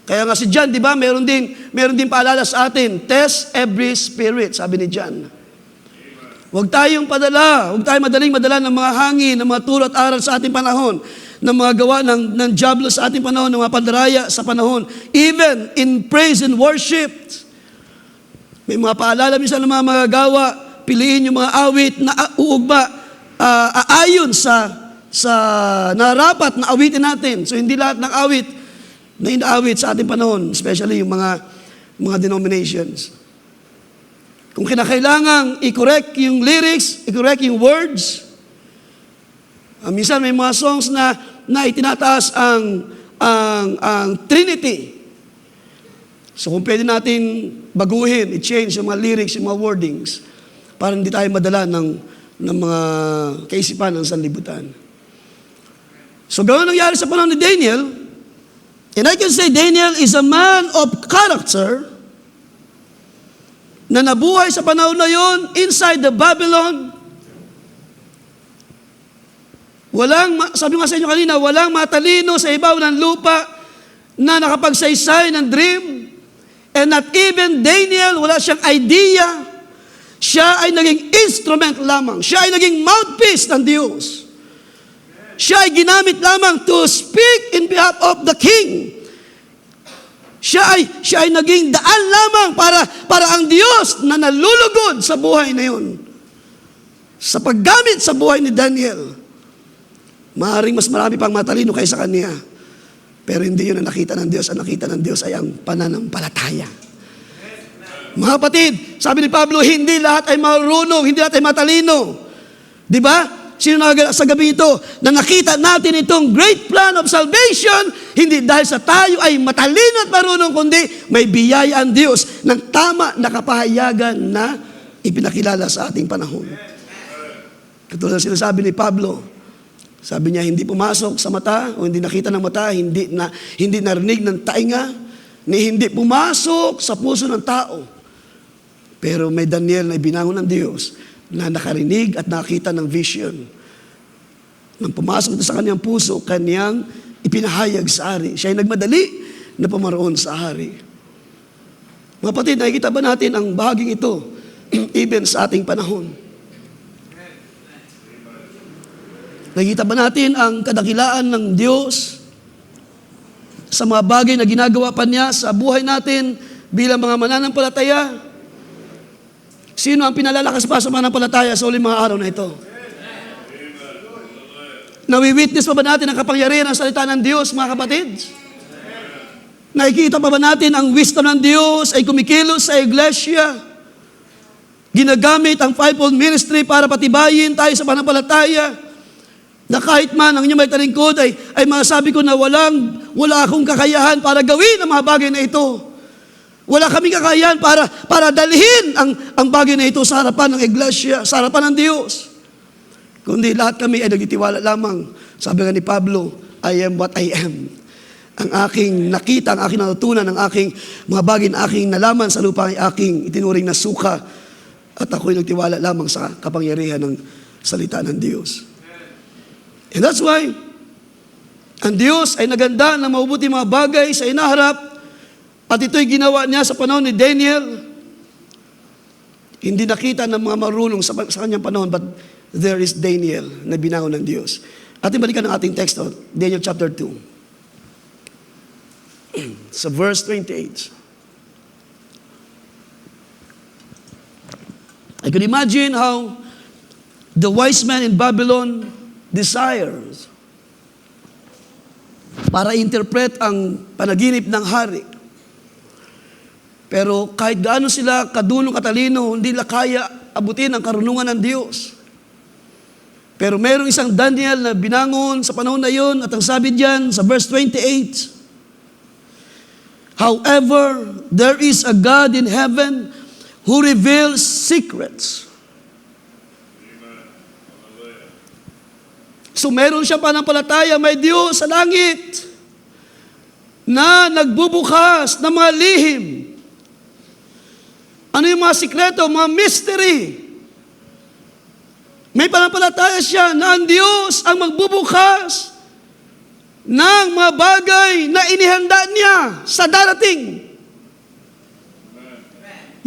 Kaya nga si John, di ba, meron din paalala sa atin, test every spirit, sabi ni John. Huwag tayong madaling madala ng mga hangin, ng mga turo at aral sa ating panahon, ng mga gawa ng diablo sa ating panahon, ng mga pandaraya sa panahon, even in praise and worship. May mga paalala minsan ng mga magagawa, piliin yung mga awit na uugba, aayon sa narapat na awitin natin. So hindi lahat ng awit na inaawit sa ating panahon, especially yung mga denominations. Kung kinakailangang i-correct yung lyrics, i-correct yung words, minsan may mga songs na itinataas ang Trinity. So kung pwede natin baguhin, i-change yung mga lyrics, yung mga wordings, para hindi tayo madala ng mga kaisipan ng sanlibutan. So gano'n nangyari sa panahon ni Daniel, and I can say Daniel is a man of character na nabuhay sa panahon na yon inside the Babylon. Sabi nga sa inyo kanina, walang matalino sa ibabaw ng lupa na nakapagsaysay ng dream. And not even Daniel, wala siyang idea. Siya ay naging instrument lamang. Siya ay naging mouthpiece ng Diyos. Siya ay ginamit lamang to speak in behalf of the king. Siya ay naging daan lamang para ang Diyos na nalulugod sa buhay na yun. Sa paggamit sa buhay ni Daniel, maaaring mas marami pang matalino kaysa kanya. Pero hindi yun ang nakita ng Diyos. Ang nakita ng Diyos ay ang pananampalataya. Mga kapatid, sabi ni Pablo, hindi lahat ay marunong, hindi lahat ay matalino. Di ba? Sino sa gabi ito na nakita natin itong great plan of salvation, hindi dahil sa tayo ay matalino at marunong, kundi may biyaya ang Diyos ng tama na kapahayagan na ipinakilala sa ating panahon. Katulad ng sinasabi ni Pablo, sabi niya, hindi pumasok sa mata o hindi nakita ng mata, hindi narinig ng tainga, ni hindi pumasok sa puso ng tao. Pero may Daniel na ibinangon ng Diyos na nakarinig at nakita ng vision. Nang pumasok ito sa kanyang puso, kanyang ipinahayag sa hari. Siya ay nagmadali na pumaroon sa hari. Mga kapatid, nakikita ba natin ang bahaging ito even sa ating panahon? Nakikita ba natin ang kadakilaan ng Diyos sa mga bagay na ginagawa pa niya sa buhay natin bilang mga mananampalataya? Sino ang pinalalakas pa sa mananampalataya sa uling mga araw na ito? Nawi-witness pa ba natin ang kapangyarihan ng salita ng Diyos, mga kapatid? Nakikita pa ba natin ang wisdom ng Diyos ay kumikilos sa iglesia? Ginagamit ang fivefold ministry para patibayin tayo sa pananampalataya. Na kahit man ang inyong may talingkod ay masasabi ko na wala akong kakayahan para gawin ang mga bagay na ito. Wala kaming kakayahan para dalhin ang bagay na ito sa harapan ng iglesia, sa harapan ng Diyos. Kundi lahat kami ay nagtitiwala lamang. Sabi nga ni Pablo, I am what I am. Ang aking nakita, ang aking natutunan, ang aking mga bagay na aking nalaman sa lupa ay aking itinuring na suka. At ako'y nagtiwala lamang sa kapangyarihan ng salita ng Diyos. And that's why, ang Diyos ay naganda ng mabubuti mga bagay sa inaharap. At ito'y ginawa niya sa panahon ni Daniel. Hindi nakita ng mga marunong sa kanyang panahon, but there is Daniel na binangon ng Diyos. Ating balikan ang ating text, Daniel chapter 2. Sa verse 28. I can imagine how the wise man in Babylon desires para interpret ang panaginip ng hari. Pero kahit gaano sila kadulong katalino, hindi nila kaya abutin ang karunungan ng Diyos. Pero mayroong isang Daniel na binangon sa panahon na yun, at ang sabi diyan sa verse 28, however, there is a God in heaven who reveals secrets. So meron siyang pananampalataya, may Diyos sa langit na nagbubukas ng mga lihim Ano yung mga sikreto, mga mystery? May panampalataya siya na ang Diyos ang magbubukas ng mga bagay na inihanda niya sa darating.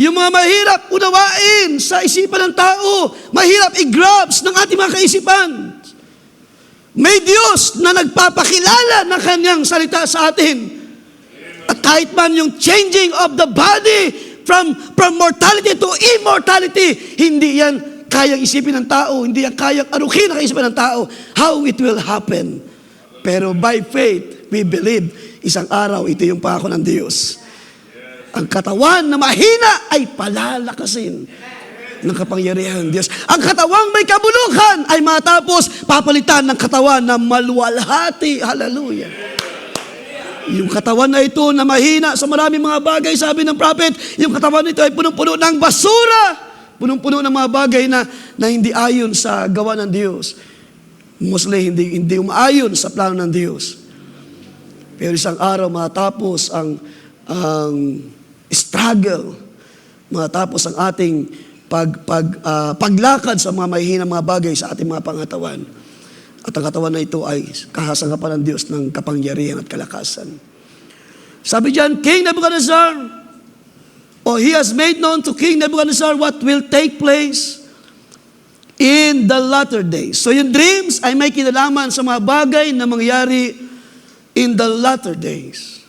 Yung mga mahirap unawain sa isipan ng tao, mahirap i-grabs ng ating mga kaisipan. May Diyos na nagpapakilala ng kanyang salita sa atin. At kahit man yung changing of the body from mortality to immortality, hindi yan kayang isipin ng tao, hindi yan kayang arukin ang kaisipan ng tao, how it will happen. Pero by faith, we believe, isang araw, ito yung pangako ng Diyos. Ang katawan na mahina ay palalakasin ng kapangyarihan ng Diyos. Ang katawang may kabulukan ay matapos papalitan ng katawan na maluwalhati. Hallelujah. Yung katawan na ito na mahina sa maraming mga bagay, sabi ng prophet, yung katawan nito ay punong-puno ng basura. Punong-puno ng mga bagay na hindi ayon sa gawa ng Diyos. Mostly hindi umaayon sa plano ng Diyos. Pero isang araw matapos ang struggle, matapos ang ating paglakad sa mga mahihinang mga bagay sa ating mga pangatawan. At ang katawan na ito ay kahasangapan ng Diyos ng kapangyarihan at kalakasan. Sabi diyan, King Nebuchadnezzar, He has made known to King Nebuchadnezzar what will take place in the latter days. So yung dreams ay may kinalaman sa mga bagay na mangyari in the latter days.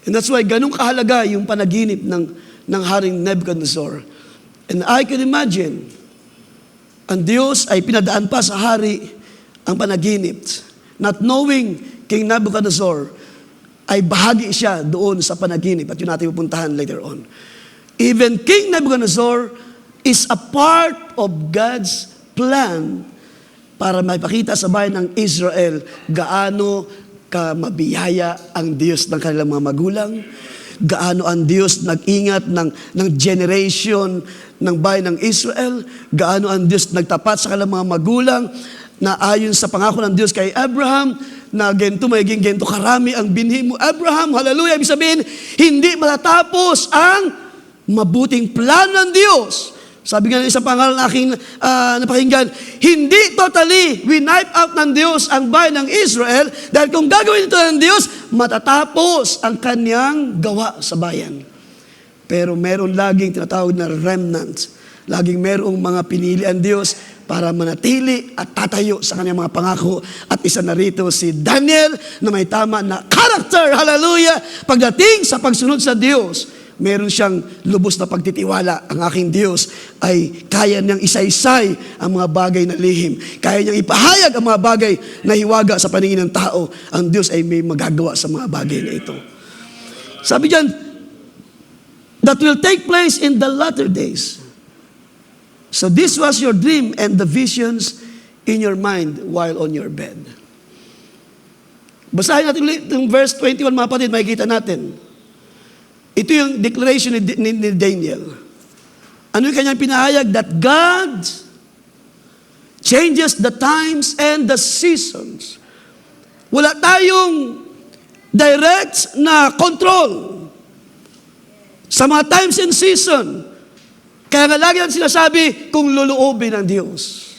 And that's why ganun kahalaga yung panaginip ng Haring Nebuchadnezzar. And I can imagine, ang Diyos ay pinadaan pa sa hari ang panaginip. Not knowing King Nebuchadnezzar ay bahagi siya doon sa panaginip at yun natin pupuntahan later on. Even King Nebuchadnezzar is a part of God's plan para maipakita sa bayan ng Israel gaano mabiyaya ang Diyos ng kanilang mga magulang, gaano ang Diyos nag-ingat ng generation ng bayan ng Israel, gaano ang Diyos nagtapat sa kanilang mga magulang, na ayon sa pangako ng Diyos kay Abraham, na magiging gento karami ang binhi mo, Abraham, hallelujah, ibig sabihin, hindi matatapos ang mabuting plano ng Diyos. Sabi nga ng isang pangaral na aking napakinggan, hindi totally winipe out ng Diyos ang bayan ng Israel dahil kung gagawin ito ng Diyos, matatapos ang kanyang gawa sa bayan. Pero meron laging tinatawag na remnant. Laging merong mga pinili ang Diyos para manatili at tatayo sa kanyang mga pangako. At isa na rito si Daniel na may tama na character, hallelujah, pagdating sa pagsunod sa Diyos. Meron siyang lubos na pagtitiwala. Ang aking Diyos ay kaya niyang isaysay ang mga bagay na lihim. Kaya niyang ipahayag ang mga bagay na hiwaga sa paningin ng tao. Ang Diyos ay may magagawa sa mga bagay na ito. Sabi diyan, that will take place in the latter days. So this was your dream and the visions in your mind while on your bed. Basahin natin ulit yung verse 21, mga kapatid, makikita natin. Ito yung declaration ni Daniel. Ano yung kanyang pinahayag? That God changes the times and the seasons. Wala tayong direct na control sa mga times and season. Kaya nga lagi ang sinasabi, kung luluobin ng Diyos.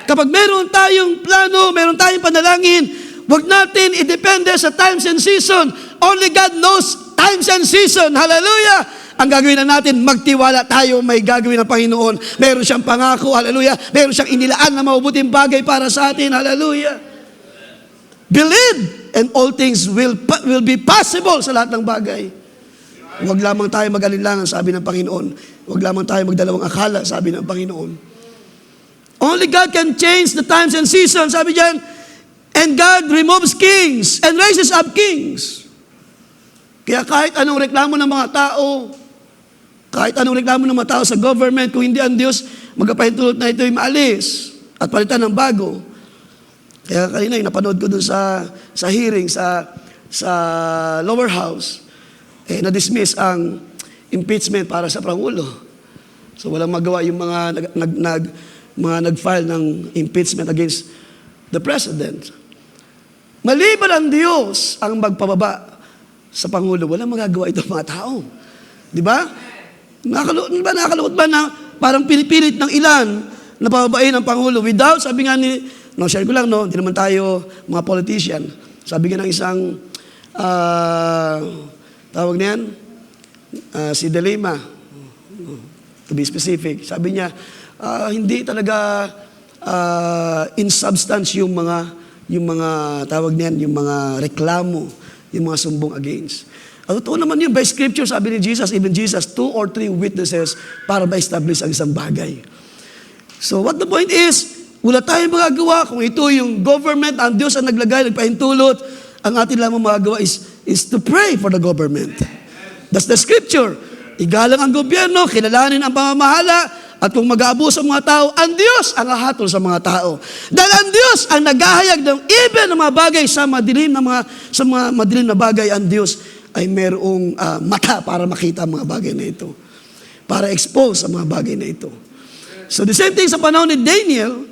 Kapag meron tayong plano, meron tayong panalangin, huwag natin idepende sa times and season. Only God knows times and season. Hallelujah! Ang gagawin na natin, magtiwala tayo, may gagawin ng Panginoon. Meron siyang pangako, hallelujah. Meron siyang inilaan na mabubuting bagay para sa atin, hallelujah. Believe, and all things will be possible sa lahat ng bagay. Huwag lamang tayo mag-alinlangan, sabi ng Panginoon. Huwag lamang tayo magdalawang akala, sabi ng Panginoon. Only God can change the times and seasons, sabi diyan. And God removes kings and raises up kings. Kaya kahit anong reklamo ng mga tao, kahit anong reklamo ng mga tao sa government, kung hindi ang Diyos, magpahintulot na ito'y maalis at palitan ng bago. Kaya kanina, napanood ko dun sa hearing sa lower house, na-dismiss ang impeachment para sa Pangulo. So walang magawa yung mga nag-file ng impeachment against the President. Maliban ang Diyos ang magpababa sa Pangulo, walang magagawa ito mga tao. Di ba? Nakakalungkot ba na parang pinipilit ng ilan na pababain ang Pangulo without, sabi nga ni, share ko lang, hindi naman tayo mga politician. Sabi nga ng isang, tawag na yan, si De Lima, to be specific, sabi niya, hindi talaga in substance yung mga tawag niyan, yung mga reklamo, yung mga sumbong against. At totoo naman yun, by scripture, sabi ni Jesus, even Jesus, 2 or 3 witnesses para ma-establish ang isang bagay. So what the point is, wala tayong magagawa kung ito yung government, ang Diyos ang naglagay, nagpahintulot, ang atin lamang magagawa is to pray for the government. That's the scripture. Igalang ang gobyerno, kilalanin ang pamamahala, at kung mag-aabuso ang mga tao, ang Diyos ang hahatol sa mga tao. Dahil ang Diyos ang naghahayag ng even ng mga bagay sa madilim na bagay, ang Diyos ay mayroong mata para makita ang mga bagay na ito. Para expose ang mga bagay na ito. So the same thing sa panahon ni Daniel,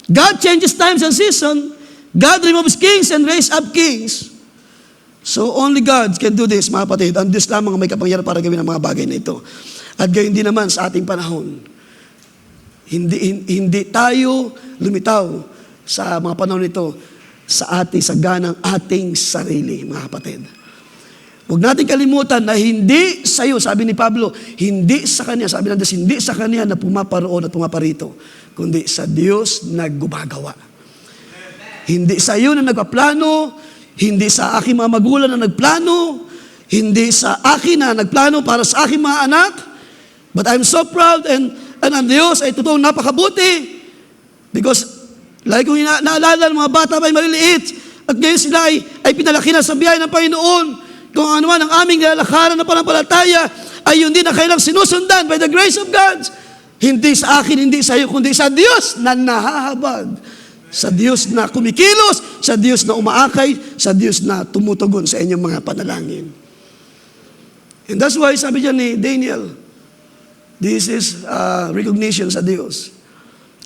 God changes times and season, God removes kings and raises up kings. So only God can do this, mga kapatid. Ang Diyos lamang ang may kapangyarihan para gawin ang mga bagay na ito. At gayon din naman sa ating panahon. Hindi tayo lumitaw sa mga panahon nito sa ganang ating sarili, mga kapatid. Huwag natin kalimutan na hindi sa iyo, sabi ni Pablo, hindi sa Kanya, sabi ng Diyos, hindi sa Kanya na pumaparoon at pumaparito, kundi sa Diyos na gumagawa. Hindi sa iyo na nagpaplano, hindi sa aking mga magulang na nagplano, hindi sa akin na nagplano para sa aking mga anak, but I'm so proud and ang Diyos ay totoong napakabuti because like kung naalala ng mga bata pa ay maliliit at ngayon sila ay pinalaki na sa biyaya ng Panginoon. Kung ano man ang aming nilalakaran na panampalataya ay yun din na kailang sinusundan by the grace of God. Hindi sa akin, hindi sa iyo, kundi sa Diyos na nahahabag. Sa Diyos na kumikilos, sa Diyos na umaakay, sa Diyos na tumutugon sa inyong mga panalangin. And that's why sabi niya ni Daniel, this is recognition sa Diyos.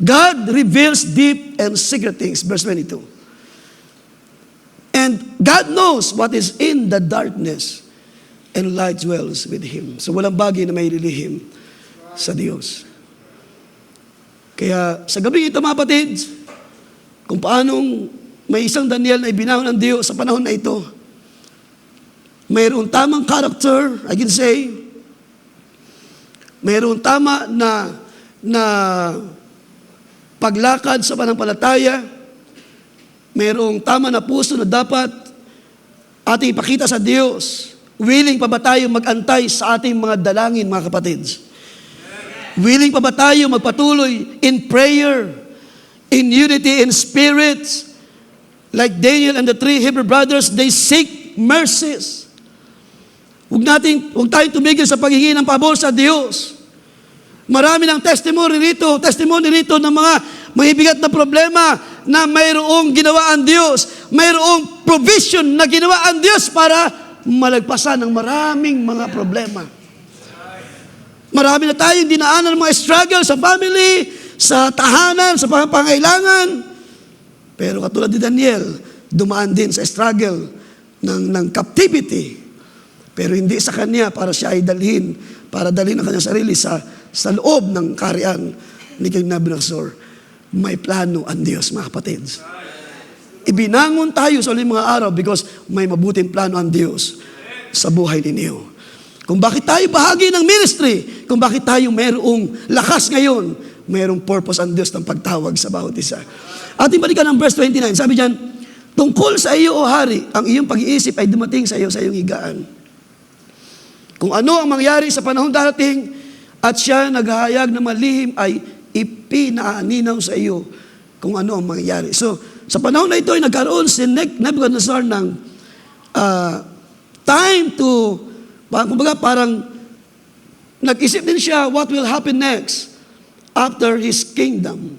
God reveals deep and secret things, verse 22. And God knows what is in the darkness, and light dwells with Him. So walang bagay na may lilihim sa Diyos. Kaya sa gabi ito, mga kapatid, kung paanong may isang Daniel na ibinangon ng Diyos sa panahon na ito, mayroong tamang character, I can say, mayroong tama na paglakad sa panampalataya, mayroong tama na puso na dapat ating ipakita sa Diyos. Willing pa ba tayo mag-antay sa ating mga dalangin, mga kapatid? Willing pa ba tayo magpatuloy in prayer, in unity, in spirit? Like Daniel and the 3 Hebrew brothers, they seek mercies. Huwag tayong tumigil sa paghingi ng pabor sa Diyos. Marami ng testimony rito ng mga mahibigat na problema na mayroong ginawa ang Diyos, mayroong provision na ginawa ang Diyos para malagpasan ng maraming mga problema. Marami na tayong dinaanan ng mga struggle sa family, sa tahanan, sa pangailangan. Pero katulad ni Daniel, dumaan din sa struggle ng captivity. Pero hindi sa kanya para siya ay dalhin ang kanyang sarili sa loob ng kaharian ni King Nabucodonosor. May plano ang Diyos, mga kapatid. Ibinangon tayo sa uling mga araw because may mabuting plano ang Diyos sa buhay ninyo. Kung bakit tayo bahagi ng ministry, kung bakit tayo mayroong lakas ngayon, mayroong purpose ang Diyos ng pagtawag sa bawat isa. Ating balikan ang verse 29. Sabi diyan, tungkol sa iyo, O Hari, ang iyong pag-iisip ay dumating sa iyo sa iyong higaan. Kung ano ang mangyari sa panahon darating at siya naghahayag na malihim ay ipinaaninaw sa iyo kung ano ang mangyayari. So, sa panahon na ito ay nagkaroon si Nebuchadnezzar ng time to, kumbaga parang nag-isip din siya what will happen next after his kingdom.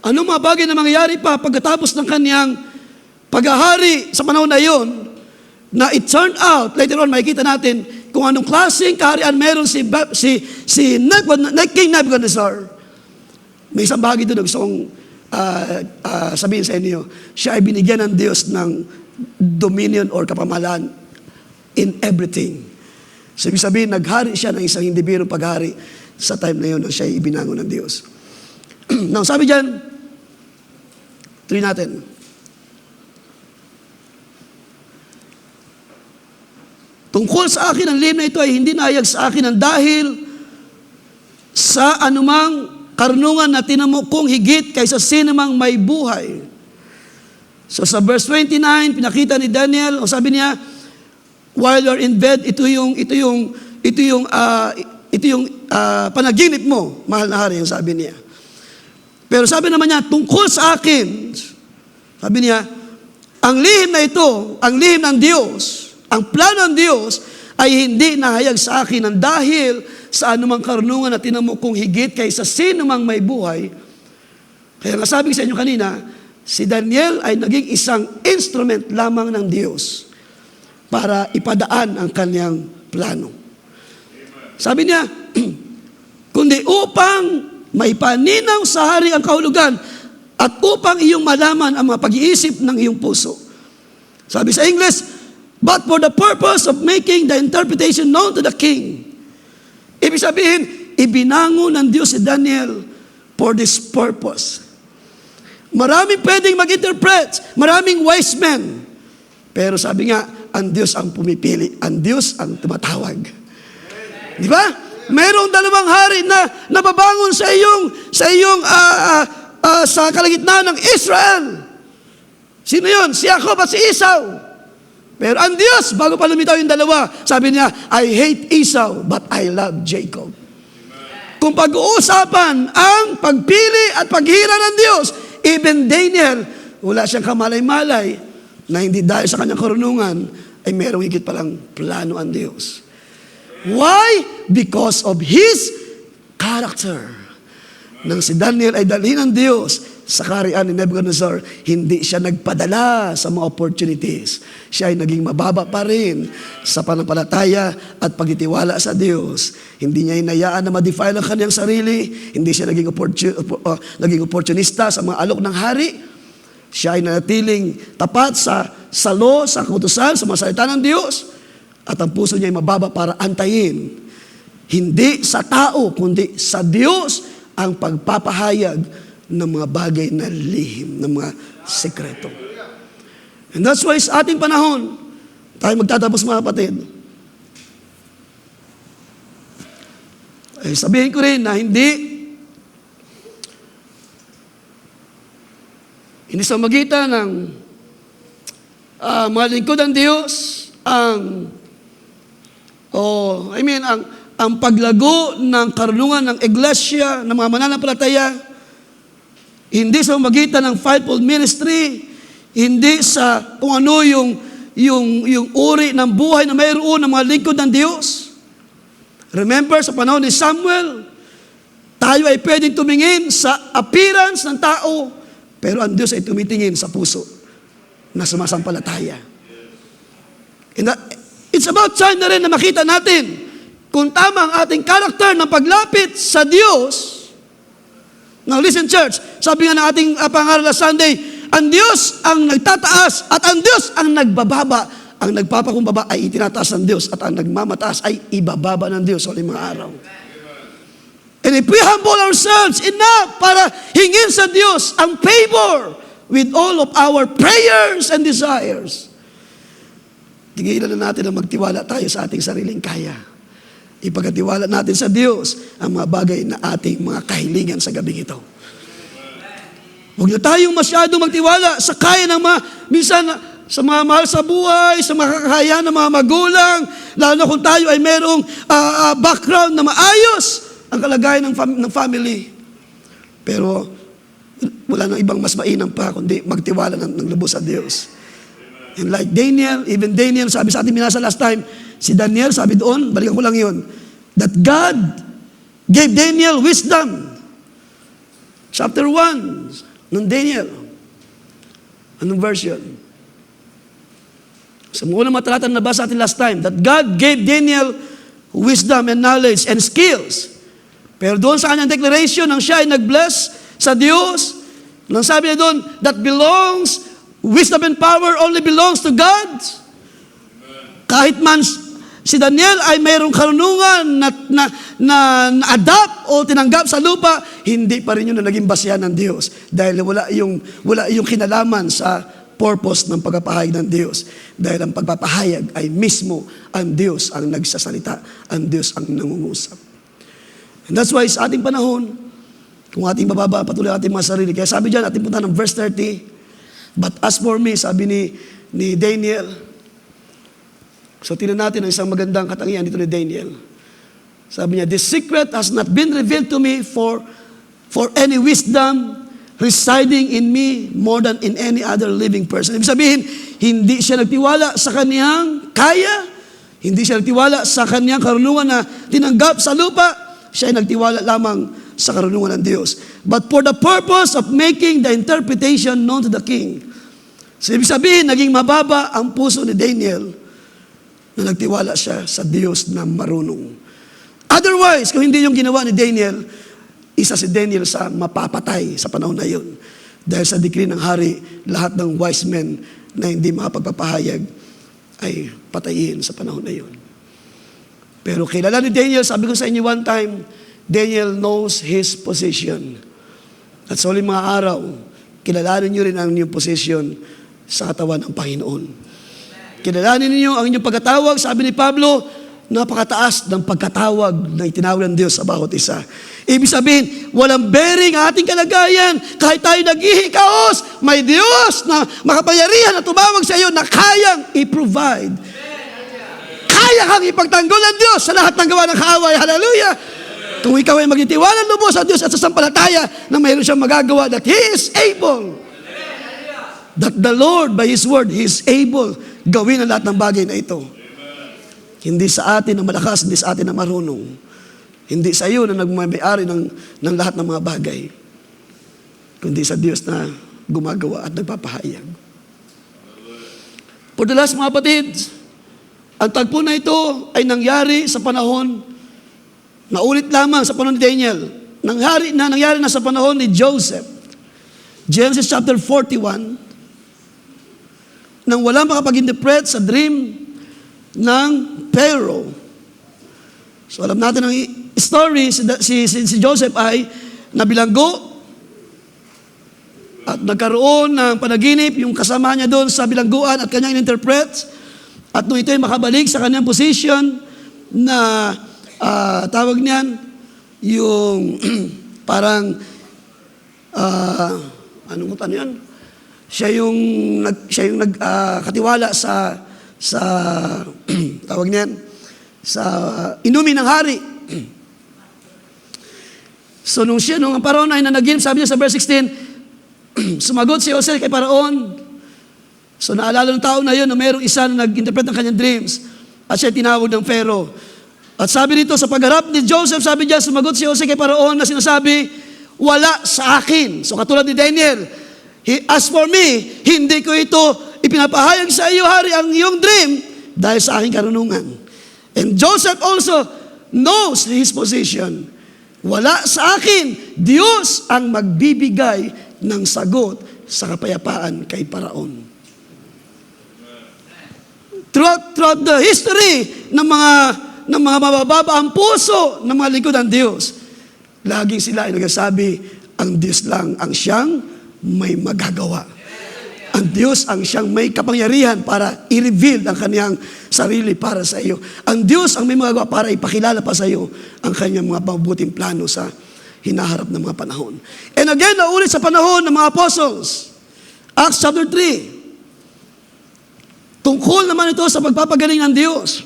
Ano mga bagay na mangyayari pa pagkatapos ng kanyang paghahari sa panahon na iyon, na it turned out, later on makikita natin kung anong klaseng kaharian meron si King Nebuchadnezzar. May isang bahagi doon gusto kong sabihin sa inyo. Siya ay binigyan ng Diyos ng dominion or kapamahalaan in everything. So, ibig sabihin, naghari siya ng isang hindi birong paghari sa time na yun na siya ibinangon ng Diyos. Now, sabi dyan, tuloy natin. Tungkol sa akin, ang lihim na ito ay hindi nahayag sa akin ang dahil sa anumang karunungan na tinamo kong higit kaysa sinumang may buhay. So sa verse 29, pinakita ni Daniel, o sabi niya, while you're in bed, ito yung panaginip mo, mahal na hari, yung sabi niya. Pero sabi naman niya, tungkol sa akin, sabi niya, ang lihim na ito, ang lihim ng Diyos, ang plano ng Diyos, ay hindi nahayag sa akin ng dahil sa anumang karunungan na tinamo kong higit kaysa sino mang may buhay. Kaya nga sabi sa inyo kanina, si Daniel ay naging isang instrument lamang ng Diyos para ipadaan ang kanyang plano. Sabi niya, kundi upang maipaninaw sa hari ang kahulugan at upang iyong malaman ang mga pag-iisip ng iyong puso. Sabi sa English, but for the purpose of making the interpretation known to the king. Ibig sabihin, ibinangon ng Diyos si Daniel for this purpose. Maraming pwedeng mag-interpret, maraming wise men. Pero sabi nga, ang Diyos ang pumipili, ang Diyos ang tumatawag. Di ba? Mayroong dalawang hari na nababangon sa kalagitnaan ng Israel. Sino yun? Si Jacob at si Esau. Pero ang Diyos, bago pa lumitaw yung dalawa, sabi niya, I hate Esau, but I love Jacob. Kung pag-uusapan ang pagpili at paghira ng Diyos, even Daniel, wala siyang kamalay-malay na hindi dahil sa kanyang karunungan, ay merong higit palang plano ang Diyos. Why? Because of his character. Nang si Daniel ay dalhin ng Diyos sa kaharian ni Nebuchadnezzar, hindi siya nagpadala sa mga opportunities. Siya ay naging mababa pa rin sa panampalataya at pagtitiwala sa Diyos. Hindi niya hinayaan na ma-defile ang kanyang sarili. Hindi siya naging opportunista sa mga alok ng hari. Siya ay nanatiling tapat sa law, sa kautusan, sa mga salita ng Diyos. At ang puso niya ay mababa para antayin. Hindi sa tao, kundi sa Diyos ang pagpapahayag ng mga bagay na lihim, ng mga sekreto. And that's why sa ating panahon, tayo magtatapos mga kapatid. Ay sabihin ko rin na hindi sa magitan ng mga lingkod ng Diyos, ang paglago ng karunungan ng iglesia, ng mga mananampalataya, hindi sa magitan ng fivefold ministry, hindi sa kung ano yung uri ng buhay na mayroon ng mga lingkod ng Diyos. Remember, sa panahon ni Samuel, tayo ay pwedeng tumingin sa appearance ng tao, pero ang Diyos ay tumitingin sa puso na sumasampalataya. And it's about time na rin na makita natin kung tama ang ating karakter ng paglapit sa Diyos. Now listen church, sabi nga ng ating pangaral na Sunday, ang Diyos ang nagtataas at ang Diyos ang nagbababa. Ang nagpapakumbaba ay itinataas ng Diyos at ang nagmamataas ay ibababa ng Diyos sa mga araw. And if we humble ourselves enough para hingin sa Diyos ang favor with all of our prayers and desires, tigilan na natin na magtiwala tayo sa ating sariling kaya. Ipagkatiwala natin sa Diyos ang mga bagay na ating mga kahilingan sa gabing ito. Huwag na tayong masyadong magtiwala sa kaya ng minsan sa mga mahal sa buhay, sa mga kakayaan ng mga magulang, lalo na kung tayo ay merong background na maayos ang kalagayan ng family. Pero wala nang ibang mas mainam pa kundi magtiwala ng lubos sa Diyos. And like Daniel, even Daniel, sabi sa ating binasa last time, si Daniel, sabi doon, balikan ko lang yun, that God gave Daniel wisdom. Chapter 1 ng Daniel. Anong version? Sa mga unang matalata na nabasa natin last time, that God gave Daniel wisdom and knowledge and skills. Pero doon sa kanyang declaration, nang siya ay nag-bless sa Diyos, nang sabi niya doon, that wisdom and power only belongs to God. Kahit man si Daniel ay mayroong karunungan na adapt o tinanggap sa lupa, hindi pa rin yun na naging basihan ng Diyos. Dahil wala yung kinalaman sa purpose ng pagpapahayag ng Diyos. Dahil ang pagpapahayag ay mismo ang Diyos ang nagsasalita, ang Diyos ang nangungusap. And that's why sa ating panahon, kung ating bababa, patuloy ating mga sarili. Kaya sabi dyan, ating punta ng verse 30, but as for me, sabi ni Daniel, so tingnan natin ang isang magandang katangian dito ni Daniel. Sabi niya, this secret has not been revealed to me for any wisdom residing in me more than in any other living person. Ibig sabihin, hindi siya nagtiwala sa kaniyang kaya, hindi siya nagtiwala sa kaniyang karunungan na tinanggap sa lupa, siya ay nagtiwala lamang sa karunungan ng Diyos. But for the purpose of making the interpretation known to the king. So ibig sabihin, naging mababa ang puso ni Daniel na nagtiwala siya sa Diyos na marunong. Otherwise, kung hindi yung ginawa ni Daniel, isa si Daniel sa mapapatay sa panahon na yun. Dahil sa decree ng hari, lahat ng wise men na hindi makapagpapahayag ay patayin sa panahon na yun. Pero kilala ni Daniel, sabi ko sa inyo one time, Daniel knows his position. At sa uling mga araw, kilalanin niyo rin ang inyong position sa katawan ng Panginoon. Kilalanin niyo ang inyong pagkatawag, sabi ni Pablo, napakataas ng pagkatawag na itinawag ng Diyos sa bawat isa. Ibig sabihin, walang bearing ang ating kalagayan. Kahit tayo naghihikaos, may Diyos na makapangyarihan na tumawag sa iyo na kayang i-provide. Kaya kang ipagtanggol ng Diyos sa lahat ng gawa ng kaaway. Hallelujah! Kung ikaw ay magtitiwala lubos sa Diyos at sa sampalataya na mayroon siyang magagawa, that He is able. That the Lord, by His word, He is able gawin ang lahat ng bagay na ito. Hindi sa atin na malakas, hindi sa atin na marunong. Hindi sa iyo na nagmamayari ng lahat ng mga bagay. Kundi sa Diyos na gumagawa at nagpapahayag. For the last, mga kapatid, ang tagpo na ito ay nangyari sa panahon, naulit lamang sa panahon ni Daniel, nangyari na sa panahon ni Joseph. Genesis chapter 41, nang walang makapag-interpret sa dream ng Pharaoh. So alam natin ang story, si Joseph ay nabilanggo at nagkaroon ng panaginip yung kasama niya doon sa bilangguan at kanyang in-interpret. At nung ito ay makabalik sa kanyang position na tawag niyan, yung parang, ano yan? Siya yung nagkatiwala sa tawag niyan, sa inumin ng hari. So nung ang Paraon ay nanaginip, sabi niya sa verse 16, sumagot si Jose kay Paraon. So naalala ng tao na yun na mayroong isa na nag-interpret ng kanyang dreams at siya tinawag ng Pharaoh. At sabi dito, sa pagharap ni Joseph, sabi niya, sumagot si Jose kay Paraon na sinasabi, wala sa akin. So katulad ni Daniel, as for me, hindi ko ito ipinapahayag sa iyo, hari, ang iyong dream dahil sa aking karunungan. And Joseph also knows his position. Wala sa akin, Diyos ang magbibigay ng sagot sa kapayapaan kay Paraon. Throughout the history ng mga mabababa ang puso ng mga lingkod ng Diyos, laging sila ay nagsasabi, ang Diyos lang ang siyang may magagawa. Ang Diyos ang siyang may kapangyarihan para i-reveal ang kanyang sarili para sa iyo. Ang Diyos ang may magagawa para ipakilala pa sa iyo ang kanyang mga mabuting plano sa hinaharap ng mga panahon. And again, naulit sa panahon ng mga apostles. Acts chapter 3. Tungkol naman ito sa pagpapagaling ng Diyos.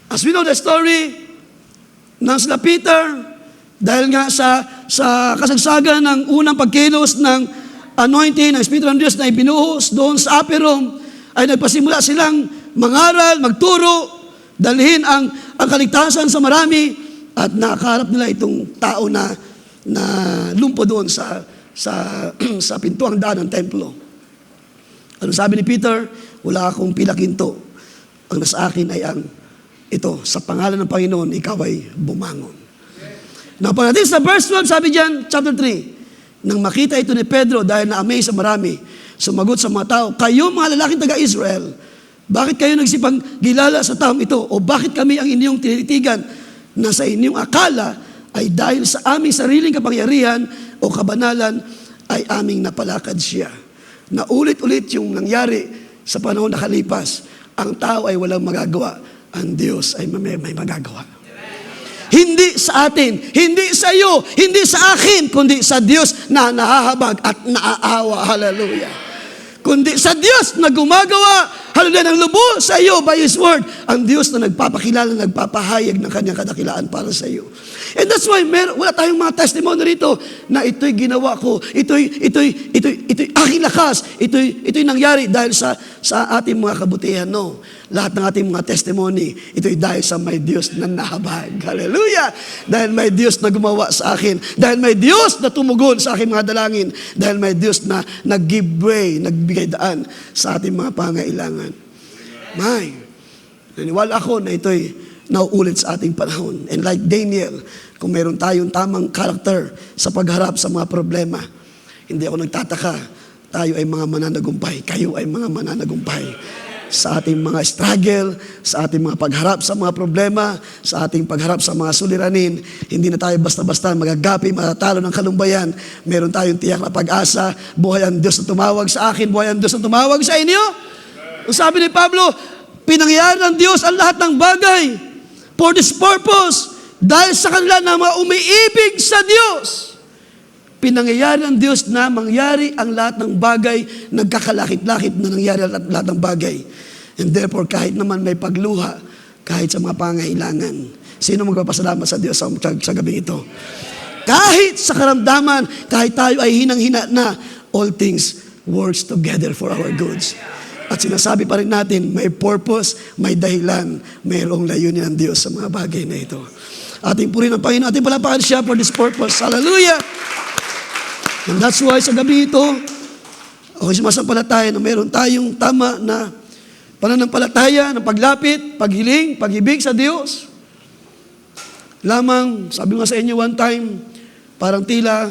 As we know the story ng sila Peter, dahil nga sa kasagsagan ng unang pagkilos ng anointing ng Espiritu ng Diyos na ibinuhos doon sa upper room, ay nagpasimula silang mangaral, magturo, dalhin ang kaligtasan sa marami, at nakaharap nila itong tao na lumpo doon sa pintuang daan ng templo. Ano sabi ni Peter? Wala akong pinakinto. Ang nasa akin ay ito, sa pangalan ng Panginoon, ikaw ay bumangon. Now, pagdating sa verse 12, sabi dyan, chapter 3, nang makita ito ni Pedro dahil na-amaze sa marami, sumagot sa mga tao, kayo mga lalaking taga-Israel, Bakit kayo nagsipang gilala sa taong ito? O bakit kami ang inyong tinitigan na sa inyong akala ay dahil sa aming sariling kapangyarihan o kabanalan ay aming napalakad siya? Na ulit-ulit yung nangyari sa panahon nakalipas. Ang tao ay walang magagawa. Ang Diyos ay may magagawa. Hindi sa atin, hindi sa iyo, hindi sa akin, kundi sa Diyos na nahahabag at naaawa. Hallelujah. Kundi sa Diyos na gumagawa, hallelujah, ng lubos sa iyo by His Word. Ang Diyos na nagpapakilala, nagpapahayag ng kanyang kadakilaan para sa iyo. And that's why wala tayong mga testimony rito na ito'y ginawa ko, ito'y aking lakas, ito'y nangyari dahil sa ating mga kabutihan. No. Lahat ng ating mga testimony, ito'y dahil sa may Diyos na nahabag. Hallelujah! Dahil may Diyos na gumawa sa akin. Dahil may Diyos na tumugon sa aking mga dalangin. Dahil may Diyos na nag-give way, nagbigay daan sa ating mga pangailangan. Naniwala ako na ito'y nauulit sa ating panahon. And like Daniel, kung meron tayong tamang karakter sa pagharap sa mga problema, hindi ako nagtataka, tayo ay mga mananagumpay, kayo ay mga mananagumpay. Sa ating mga struggle, sa ating mga pagharap sa mga problema, sa ating pagharap sa mga suliranin, hindi na tayo basta-basta magagapi, matatalo ng kalumbayan. Meron tayong tiyak na pag-asa, buhay ang Diyos na tumawag sa akin, buhay ang Diyos na tumawag sa inyo. Sabi ni Pablo, pinangyayari ng Diyos ang lahat ng bagay for this purpose, dahil sa kanila na mga umiibig sa Diyos. Pinangyayari ng Diyos na mangyari ang lahat ng bagay, nagkakalakit-lakit na nangyari ang lahat ng bagay. And therefore, kahit naman may pagluha, kahit sa mga pangailangan, sino magpapasalamat sa Diyos sa gabi ito? Kahit sa karamdaman, kahit tayo ay hinang-hina na, all things works together for our goods. At sinasabi pa rin natin, may purpose, may dahilan, mayroong layunin ng Diyos sa mga bagay na ito. Ating purihin ang Panginoon, ating palapakan siya for this purpose. Hallelujah! And that's why sa gabi ito, ako sumasampalataya na mayroon tayong tama na pananampalataya, ng paglapit, paghiling, pag-ibig sa Diyos. Lamang, sabi nga sa inyo one time, parang tila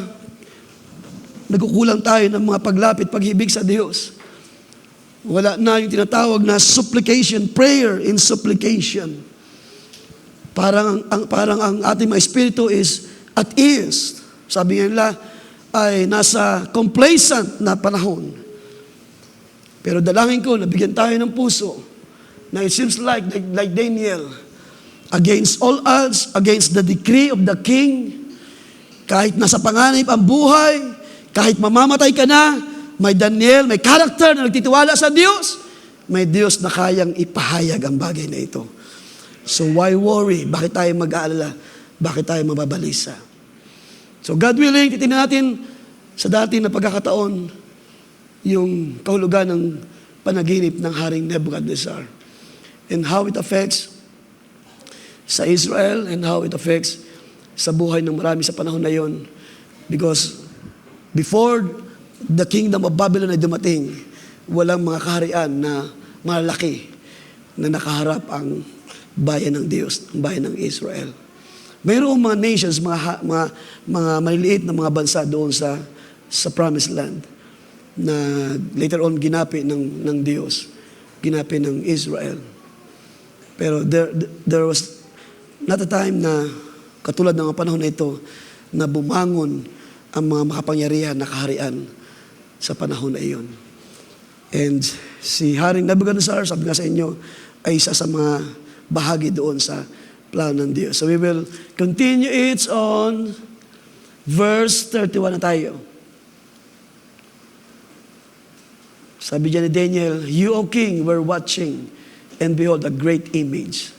nagkukulang tayo ng mga paglapit, pag-ibig sa Diyos. Wala na yung tinatawag na supplication, prayer in supplication. Parang ang ating mga espiritu is at ease. Sabi nga nila, ay nasa complacent na panahon. Pero dalangin ko, nabigyan tayo ng puso na it seems like Daniel, against all odds, against the decree of the king, kahit nasa panganib ang buhay, kahit mamamatay ka na, may Daniel, may character na nagtitiwala sa Diyos, may Diyos na kayang ipahayag ang bagay na ito. So why worry? Bakit tayo mag-aalala? Bakit tayo mababalisa? So God willing, titingnan natin sa dati na pagkakataon yung kahulugan ng panaginip ng Haring Nebuchadnezzar and how it affects sa Israel and how it affects sa buhay ng marami sa panahon na yon. Because before the kingdom of Babylon ay dumating, walang mga kaharian na malaki na nakaharap ang bayan ng Diyos, ang bayan ng Israel. Mayroong mga nations, mga maliliit na mga bansa doon sa Promised Land na later on ginapi ng Diyos, ginapi ng Israel. Pero there was not a time na katulad ng panahon na ito na bumangon ang mga makapangyarihan na kaharian sa panahon na iyon. And si Haring Nebuchadnezzar, sabi nga sa inyo, ay isa sa mga bahagi doon sa plano ng Diyos. So we will continue it on verse 31 na tayo. Sabi dyan ni Daniel, "You, O King, were watching, and behold, a great image."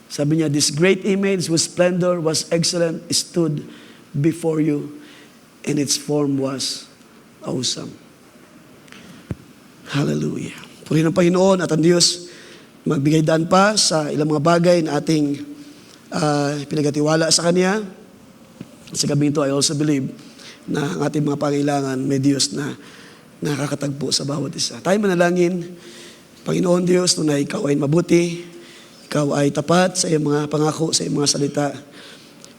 Sabi niya, "This great image whose splendor was excellent stood before you, and its form was awesome." Hallelujah. Purihin ang Panginoon at ang Diyos magbigay daan pa sa ilang mga bagay na ating pinagatiwala sa Kanya. Sa gabi ito, I also believe na ang ating mga pangailangan may Diyos na nakakatagpo sa bawat isa. Tayo manalangin, Panginoon Diyos, na Ikaw ay mabuti, Ikaw ay tapat sa iyong mga pangako, sa iyong mga salita.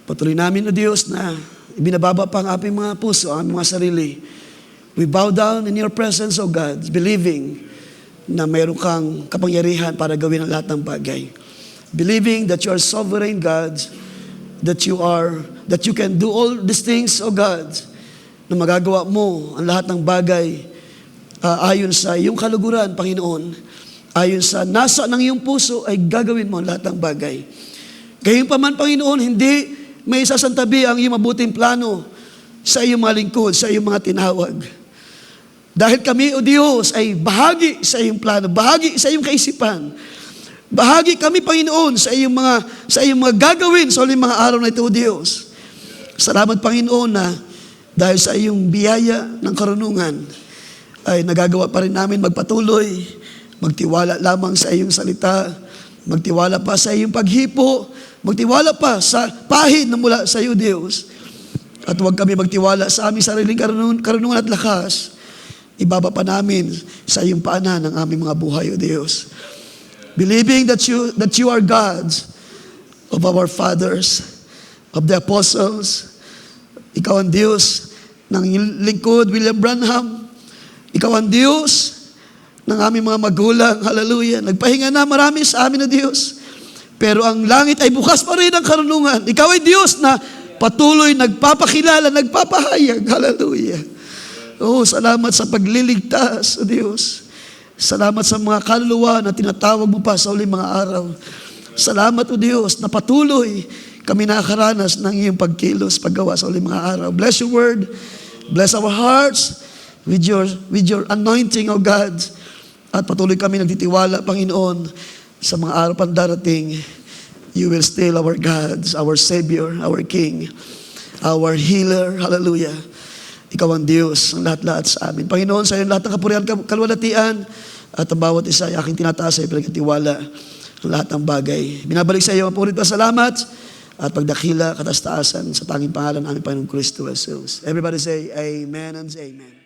Patuloy namin, O Diyos, na ibinababa pa ang aming mga puso, ang aming mga sarili. We bow down in Your presence, O God, believing na mayroon kang kapangyarihan para gawin ang lahat ng bagay. Believing that you are sovereign God, that you can do all these things, O God, na magagawa mo ang lahat ng bagay ayon sa iyong kaluguran, Panginoon. Ayon sa nasa ng iyong puso ay gagawin mo ang lahat ng bagay. Gayunpaman, Panginoon, hindi may isasantabi ang iyong mabuting plano sa iyong mga lingkod, sa iyong mga tinawag. Dahil kami, O Diyos, ay bahagi sa iyong plano, bahagi sa iyong kaisipan. Bahagi kami, Panginoon, sa iyong mga gagawin sa uling mga araw na ito, O Diyos. Salamat, Panginoon, na dahil sa iyong biyaya ng karunungan, ay nagagawa pa rin namin magpatuloy, magtiwala lamang sa iyong salita, magtiwala pa sa iyong paghipo, magtiwala pa sa pahid na mula sa iyo, Diyos. At huwag kami magtiwala sa aming sariling karunungan at lakas. Ibaba pa namin sa iyong paanan ang aming mga buhay, O Diyos. Believing that you are God of our fathers, of the apostles. Ikaw ang Diyos ng lingkod, William Branham. Ikaw ang Diyos ng aming mga magulang. Hallelujah. Nagpahinga na marami sa amin na Diyos. Pero ang langit ay bukas pa rin ang karunungan. Ikaw ay Diyos na patuloy nagpapakilala, nagpapahayag. Hallelujah. Oh, salamat sa pagliligtas, O Diyos. Salamat sa mga kaluluwa na tinatawag mo pa sa uling mga araw. Salamat, O Diyos, na patuloy kami nakakaranas ng iyong pagkilos, paggawa sa uling mga araw. Bless your word. Bless our hearts with your anointing, O God. At patuloy kami nagtitiwala, Panginoon, sa mga araw pang darating. You will still our God, our Savior, our King, our Healer. Hallelujah. Ikaw ang Diyos, ang lahat-lahat sa amin. Panginoon, sa iyo lahat ng kapurihan, kalwalatian, at ang bawat isa ay aking tinataas ay pinagkatiwala ang lahat ng bagay. Binabalik sa iyo ang purit na salamat at pagdakila, katastaasan sa tanging pangalan namin, Panginoong Kristo Jesus. Everybody say, Amen and Amen.